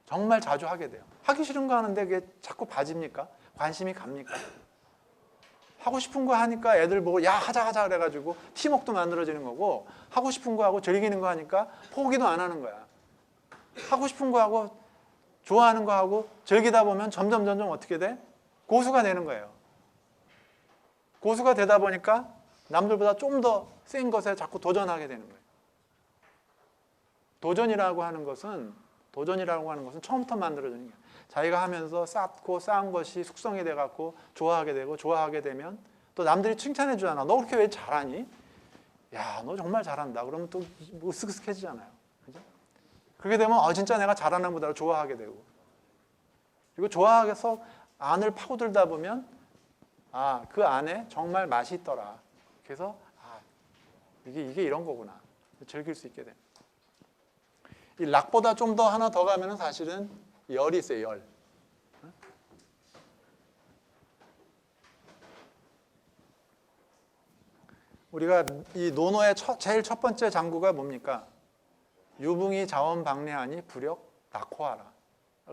정말 자주 하게 돼요. 하기 싫은 거 하는데 그게 자꾸 봐집니까? 관심이 갑니까? 하고 싶은 거 하니까 애들 보고 야 하자 하자 그래가지고 팀워크도 만들어지는 거고, 하고 싶은 거 하고 즐기는 거 하니까 포기도 안 하는 거야. 하고 싶은 거 하고 좋아하는 거 하고 즐기다 보면 점점 어떻게 돼? 고수가 되는 거예요. 고수가 되다 보니까 남들보다 좀 더 센 것에 자꾸 도전하게 되는 거예요. 도전이라고 하는 것은 처음부터 만들어지는 거예요. 자기가 하면서 쌓은 것이 숙성이 돼갖고 좋아하게 되고, 좋아하게 되면 또 남들이 칭찬해 주잖아. 너 그렇게 왜 잘하니? 야, 너 정말 잘한다. 그러면 또 으쓱으쓱해지잖아요. 그죠? 그렇게 되면 진짜 내가 잘하는 보다 좋아하게 되고, 그리고 좋아해서 안을 파고들다 보면 그 안에 정말 맛이 있더라. 그래서 이게 이런 거구나. 즐길 수 있게 돼. 이 락보다 좀 더 하나 더 가면은 사실은 열이 있어요. 열. 우리가 이 논어의 제일 첫 번째 장구가 뭡니까? 유붕이 자원방래하니 불역 낙호하라.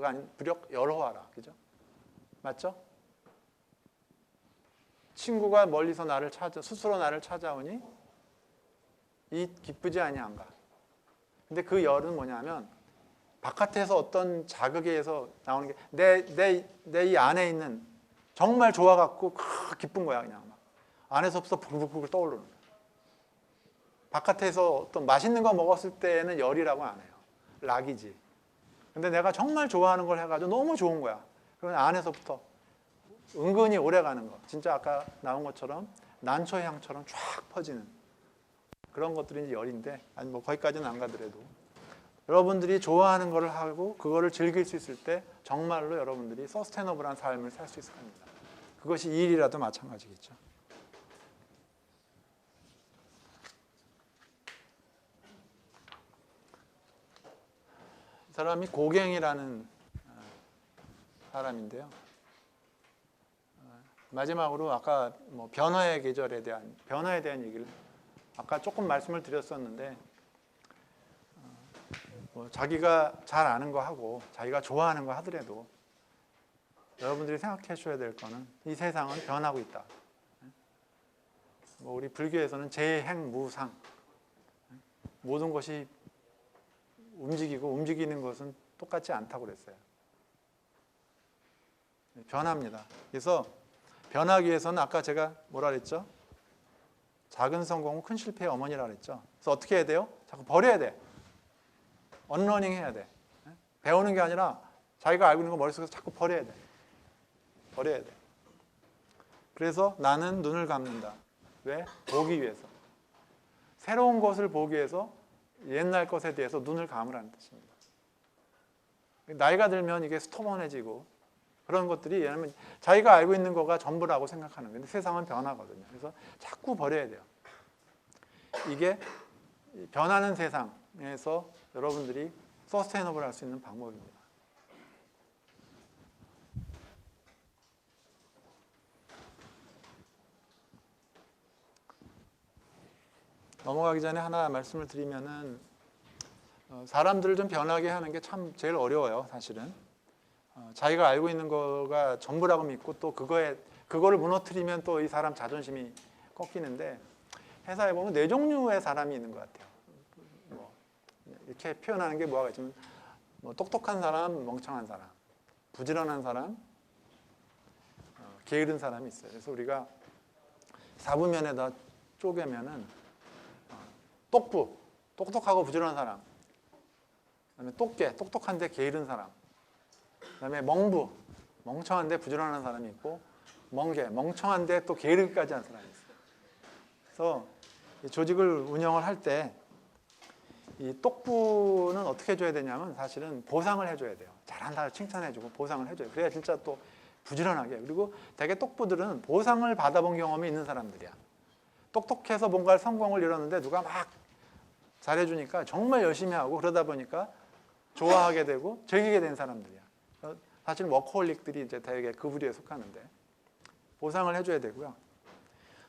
아니 불역 열호하라. 그죠? 맞죠? 친구가 멀리서 스스로 나를 찾아오니 이 기쁘지 아니한가. 근데 그 열은 뭐냐면 바깥에서 어떤 자극에 의해서 나오는 게 내 이 안에 있는 정말 좋아갖고 기쁜 거야. 그냥 막 안에서부터 부글부글 떠오르는 거야. 바깥에서 어떤 맛있는 거 먹었을 때는 열이라고 안 해요. 락이지. 근데 내가 정말 좋아하는 걸 해가지고 너무 좋은 거야. 그러면 안에서부터 은근히 오래 가는 거. 진짜 아까 나온 것처럼 난초의 향처럼 쫙 퍼지는 그런 것들이 이제 열인데, 아니 뭐 거기까지는 안 가더라도 여러분들이 좋아하는 거를 하고 그거를 즐길 수 있을 때 정말로 여러분들이 서스테너블한 삶을 살 수 있을 겁니다. 그것이 이 일이라도 마찬가지겠죠. 이 사람이 고갱이라는 사람인데요. 마지막으로 아까 뭐 변화에 대한 얘기를 아까 조금 말씀을 드렸었는데, 자기가 잘 아는 거 하고 자기가 좋아하는 거 하더라도 여러분들이 생각해 줘야 될 거는 이 세상은 변하고 있다. 우리 불교에서는 재행무상, 모든 것이 움직이는 것은 똑같지 않다고 그랬어요. 변합니다. 그래서 변하기 위해서는 아까 제가 뭐라 그랬죠? 작은 성공은 큰 실패의 어머니라 그랬죠. 그래서 어떻게 해야 돼요? 자꾸 버려야 돼. 언러닝 해야 돼. 배우는 게 아니라 자기가 알고 있는 거 머릿속에서 자꾸 버려야 돼. 그래서 나는 눈을 감는다. 왜? 보기 위해서. 새로운 것을 보기 위해서 옛날 것에 대해서 눈을 감으라는 뜻입니다. 나이가 들면 이게 스토번해지고 그런 것들이, 왜냐하면 자기가 알고 있는 거가 전부라고 생각하는 거예요. 근데 세상은 변하거든요. 그래서 자꾸 버려야 돼요. 이게 변하는 세상에서 여러분들이 서스테이너블 할 수 있는 방법입니다. 넘어가기 전에 하나 말씀을 드리면은, 사람들을 좀 변하게 하는 게 참 제일 어려워요, 사실은. 자기가 알고 있는 거가 전부라고 믿고 또 그거를 무너뜨리면 또 이 사람 자존심이 꺾이는데, 회사에 보면 네 종류의 사람이 있는 것 같아요. 이렇게 표현하는 게 뭐가 있지만, 똑똑한 사람, 멍청한 사람, 부지런한 사람, 게으른 사람이 있어요. 그래서 우리가 사부면에다 쪼개면은 똑부, 똑똑하고 부지런한 사람, 그다음에 똑개, 똑똑한데 게으른 사람, 그다음에 멍부, 멍청한데 부지런한 사람이 있고, 멍개, 멍청한데 또 게으르기까지 한 사람이 있어요. 그래서 조직을 운영을 할 때 이 똑부는 어떻게 해줘야 되냐면, 사실은 보상을 해줘야 돼요. 잘한다 칭찬해주고 보상을 해줘요. 그래야 진짜 또 부지런하게. 그리고 되게 똑부들은 보상을 받아본 경험이 있는 사람들이야. 똑똑해서 뭔가 성공을 이뤘는데 누가 막 잘해주니까 정말 열심히 하고, 그러다 보니까 좋아하게 되고 즐기게 된 사람들이야. 사실 워커홀릭들이 이제 되게 그 부류에 속하는데, 보상을 해줘야 되고요.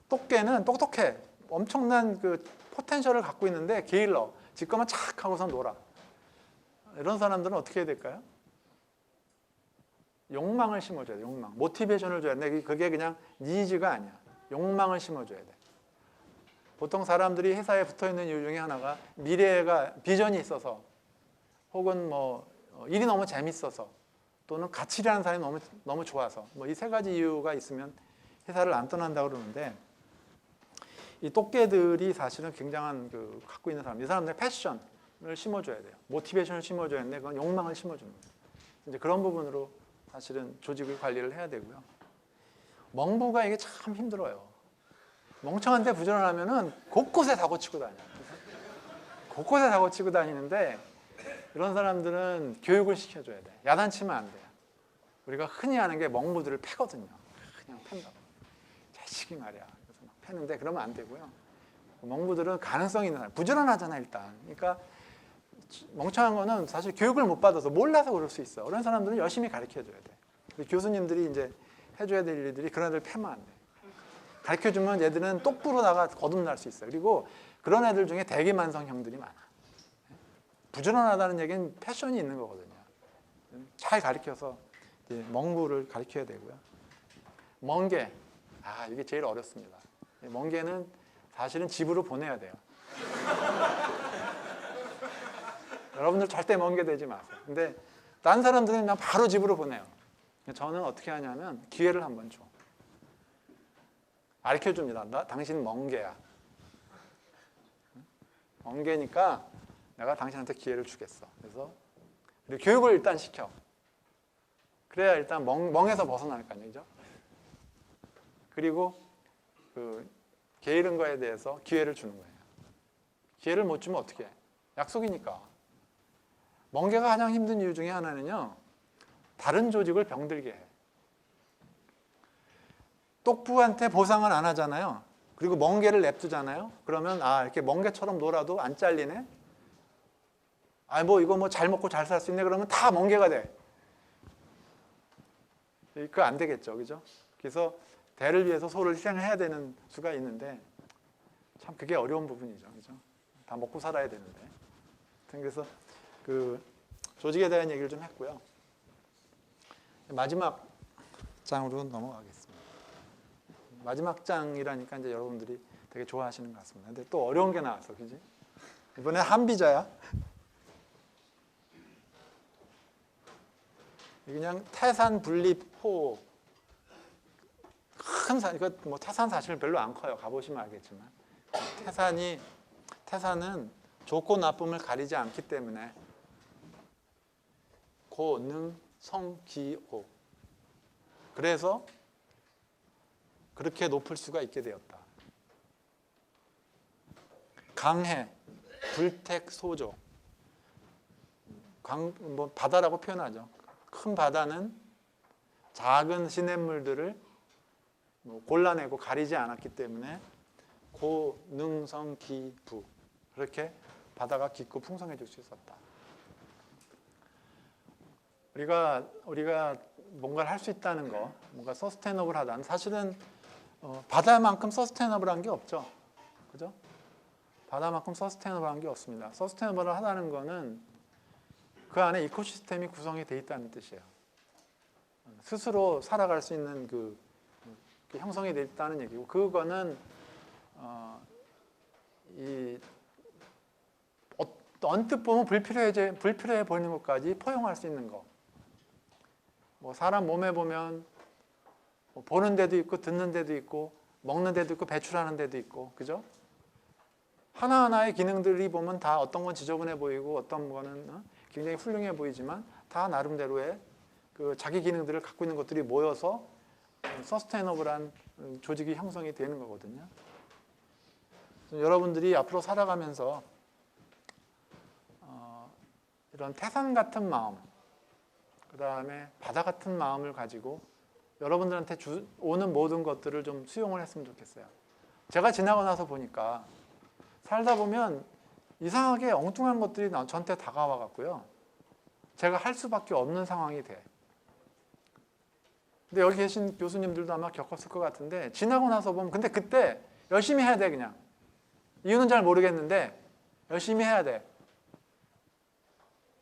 똑개는 똑똑해. 엄청난 그 포텐셜을 갖고 있는데 게을러. 지 거만 착 하고서 놀아. 이런 사람들은 어떻게 해야 될까요? 욕망을 심어줘야 돼. 욕망. 모티베이션을 줘야 돼. 그게 그냥 니즈가 아니야. 욕망을 심어줘야 돼. 보통 사람들이 회사에 붙어있는 이유 중에 하나가 미래가 비전이 있어서 혹은 뭐 일이 너무 재밌어서 또는 같이 일하는 사람이 너무 좋아서 뭐 이 세 가지 이유가 있으면 회사를 안 떠난다고 그러는데 이 똑개들이 사실은 굉장한 갖고 있는 사람, 이 사람들의 패션을 심어줘야 돼요. 모티베이션을 심어줘야 하는데 그건 욕망을 심어주는 거예요. 이제 그런 부분으로 사실은 조직을 관리를 해야 되고요. 멍부가 이게 참 힘들어요. 멍청한데 부지런하면은 곳곳에 사고 치고 다녀요. 곳곳에 사고 치고 다니는데 이런 사람들은 교육을 시켜줘야 돼. 야단치면 안 돼요. 우리가 흔히 하는 게 멍부들을 패거든요. 그냥 팬다고. 자식이 말이야. 그래서 막 패는데 그러면 안 되고요. 멍부들은 가능성이 있는 사람, 부지런하잖아 일단. 그러니까 멍청한 거는 사실 교육을 못 받아서 몰라서 그럴 수 있어. 그런 사람들은 열심히 가르쳐줘야 돼. 교수님들이 이제 해줘야 될 일들이 그런 애들 패면 안 돼. 가르쳐주면 얘들은 똑부러다가 거듭날 수 있어요. 그리고 그런 애들 중에 대기만성형들이 많아. 부지런하다는 얘기는 패션이 있는 거거든요. 잘 가르쳐서 멍부를 가르쳐야 되고요. 멍게, 이게 제일 어렵습니다. 멍게는 사실은 집으로 보내야 돼요. 여러분들 절대 멍게 되지 마세요. 근데 딴 사람들은 그냥 바로 집으로 보내요. 저는 어떻게 하냐면 기회를 한번 줘. 가르쳐줍니다. 당신 멍게야. 멍게니까 내가 당신한테 기회를 주겠어. 그래서 교육을 일단 시켜. 그래야 일단 멍에서 벗어날 거 아니죠. 그리고 게으른 거에 대해서 기회를 주는 거예요. 기회를 못 주면 어떻게 해? 약속이니까. 멍게가 가장 힘든 이유 중에 하나는요. 다른 조직을 병들게 해. 똑부한테 보상을 안 하잖아요. 그리고 멍게를 냅두잖아요. 그러면 이렇게 멍게처럼 놀아도 안 잘리네. 이거 잘 먹고 잘 살 수 있네. 그러면 다 멍게가 돼. 그거 안 되겠죠, 그죠? 그래서 대를 위해서 소를 희생해야 되는 수가 있는데 참 그게 어려운 부분이죠, 그죠? 다 먹고 살아야 되는데. 그래서 조직에 대한 얘기를 좀 했고요. 마지막 장으로 넘어가겠습니다. 마지막 장이라니까 이제 여러분들이 되게 좋아하시는 것 같습니다. 근데 또 어려운 게 나왔어, 그지? 이번에 한비자야. 그냥 태산 분립호 큰 산, 이거 태산 사실 별로 안 커요. 가보시면 알겠지만 태산은 좋고 나쁨을 가리지 않기 때문에 고, 능, 성, 기, 오. 그래서 그렇게 높을 수가 있게 되었다. 강해, 불택, 소조. 바다라고 표현하죠. 큰 바다는 작은 시냇물들을 골라내고 가리지 않았기 때문에 고, 능, 성, 기, 부. 그렇게 바다가 깊고 풍성해질 수 있었다. 우리가 뭔가를 할 수 있다는 거, 뭔가 서스테이너블하다는, 사실은 바다만큼 서스테이너블한 게 없죠. 그죠? 바다만큼 서스테이너블한 게 없습니다. 서스테이너블하다는 거는 그 안에 이코시스템이 구성이 돼 있다는 뜻이에요. 스스로 살아갈 수 있는 그 형성이 돼 있다는 얘기고, 그거는 언뜻 보면 불필요해 보이는 것까지 포용할 수 있는 거. 사람 몸에 보면 보는 데도 있고 듣는 데도 있고 먹는 데도 있고 배출하는 데도 있고, 그죠? 하나하나의 기능들이 보면 다 어떤 건 지저분해 보이고 어떤 거는 굉장히 훌륭해 보이지만 다 나름대로의 자기 기능들을 갖고 있는 것들이 모여서 서스테이너블한 조직이 형성이 되는 거거든요. 여러분들이 앞으로 살아가면서 이런 태산 같은 마음, 그 다음에 바다 같은 마음을 가지고 여러분들한테 오는 모든 것들을 좀 수용을 했으면 좋겠어요. 제가 지나고 나서 보니까 살다 보면 이상하게 엉뚱한 것들이 저한테 다가와 갖고요. 제가 할 수밖에 없는 상황이 돼. 근데 여기 계신 교수님들도 아마 겪었을 것 같은데 지나고 나서 보면 근데 그때 열심히 해야 돼 그냥. 이유는 잘 모르겠는데 열심히 해야 돼.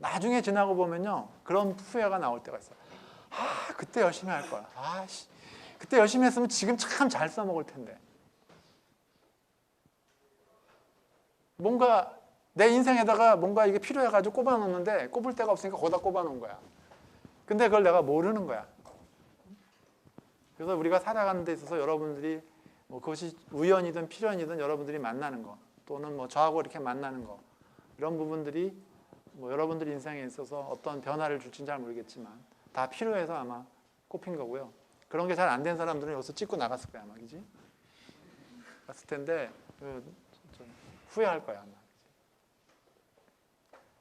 나중에 지나고 보면요. 그런 후회가 나올 때가 있어요. 그때 열심히 할 거야. 그때 열심히 했으면 지금 참 잘 써먹을 텐데. 뭔가 내 인생에다가 뭔가 이게 필요해가지고 꼽아놓는데 꼽을 데가 없으니까 거기다 꼽아놓은 거야. 근데 그걸 내가 모르는 거야. 그래서 우리가 살아가는 데 있어서 여러분들이 뭐 그것이 우연이든 필연이든 여러분들이 만나는 거 또는 뭐 저하고 이렇게 만나는 거 이런 부분들이 뭐 여러분들 인생에 있어서 어떤 변화를 줄지는 잘 모르겠지만 다 필요해서 아마 꼽힌 거고요. 그런 게 잘 안 된 사람들은 여기서 찍고 나갔을 거야 아마, 그지? 갔을 텐데 좀 후회할 거야 아마.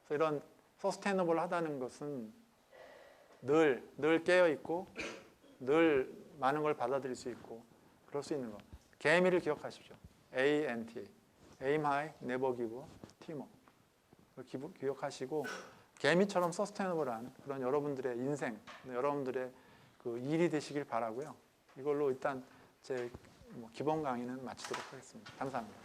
그래서 이런 서스테이너블 하다는 것은 늘 깨어 있고 늘 많은 걸 받아들일 수 있고 그럴 수 있는 거. 개미를 기억하십시오. ANT, Aim High, Never Give Up, Teamwork. 기억하시고 개미처럼 서스테이너블한 그런 여러분들의 인생, 여러분들의 그 일이 되시길 바라고요. 이걸로 일단 제 기본 강의는 마치도록 하겠습니다. 감사합니다.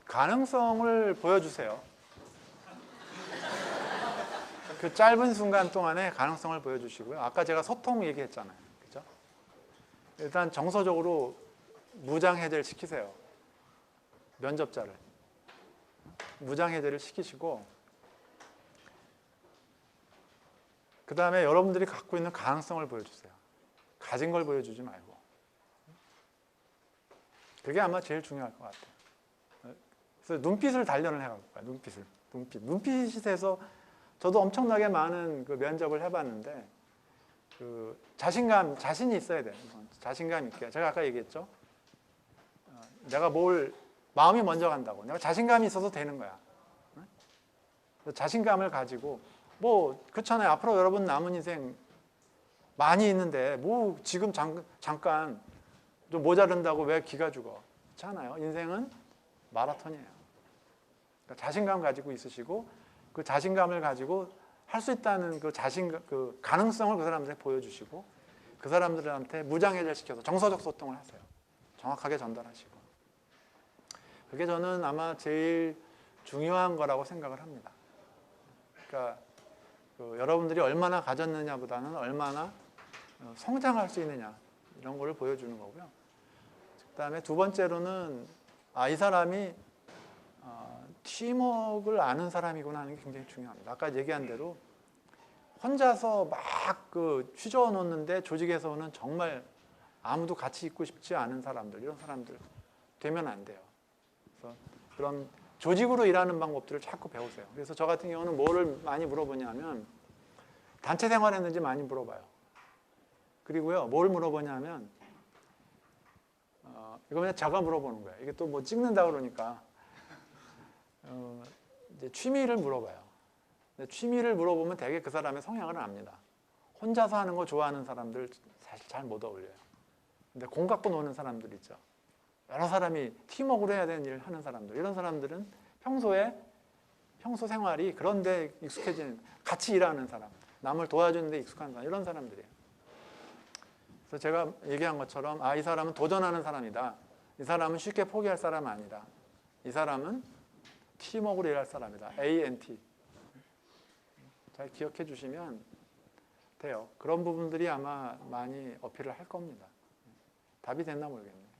가능성을 보여주세요. 그 짧은 순간 동안에 가능성을 보여주시고요. 아까 제가 소통 얘기했잖아요. 그죠? 일단 정서적으로 무장해제를 시키세요. 면접자를. 무장해제를 시키시고 그 다음에 여러분들이 갖고 있는 가능성을 보여주세요. 가진 걸 보여주지 말고. 그게 아마 제일 중요할 것 같아요. 그래서 눈빛을 단련을 해갈 거야. 눈빛에서 저도 엄청나게 많은 그 면접을 해봤는데 그 자신이 있어야 돼요. 자신감 있게. 제가 아까 얘기했죠. 내가 마음이 먼저 간다고. 내가 자신감이 있어서 되는 거야. 자신감을 가지고 그렇잖아요. 앞으로 여러분 남은 인생 많이 있는데 지금 잠깐 좀 모자른다고 왜 기가 죽어? 그렇잖아요. 인생은 마라톤이에요. 그러니까 자신감 가지고 있으시고 그 자신감을 가지고 할 수 있다는 그 가능성을 그 사람들에게 보여주시고 그 사람들한테 무장해제 시켜서 정서적 소통을 하세요. 정확하게 전달하시고. 그게 저는 아마 제일 중요한 거라고 생각을 합니다. 그러니까 여러분들이 얼마나 가졌느냐보다는 얼마나 성장할 수 있느냐 이런 거를 보여주는 거고요. 그 다음에 두 번째로는 이 사람이 팀워크를 아는 사람이구나 하는 게 굉장히 중요합니다. 아까 얘기한 대로 혼자서 막 휘저어 놓는데 조직에서는 정말 아무도 같이 있고 싶지 않은 사람들, 이런 사람들 되면 안 돼요. 그래서 그런 조직으로 일하는 방법들을 자꾸 배우세요. 그래서 저 같은 경우는 뭐를 많이 물어보냐면 단체 생활했는지 많이 물어봐요. 그리고요, 뭘 물어보냐면 이거 그냥 제가 물어보는 거예요. 이게 또 뭐 찍는다 그러니까 이제 취미를 물어봐요. 근데 취미를 물어보면 되게 그 사람의 성향을 압니다. 혼자서 하는 거 좋아하는 사람들 사실 잘 못 어울려요. 근데 공 갖고 노는 사람들 있죠. 여러 사람이 팀워크로 해야 되는 일을 하는 사람들. 이런 사람들은 평소 생활이 그런데 익숙해지는, 같이 일하는 사람, 남을 도와주는 데 익숙한 사람, 이런 사람들이에요. 그래서 제가 얘기한 것처럼 이 사람은 도전하는 사람이다. 이 사람은 쉽게 포기할 사람 아니다. 이 사람은 팀워크로 일할 사람이다. ANT. 잘 기억해 주시면 돼요. 그런 부분들이 아마 많이 어필을 할 겁니다. 답이 됐나 모르겠네요.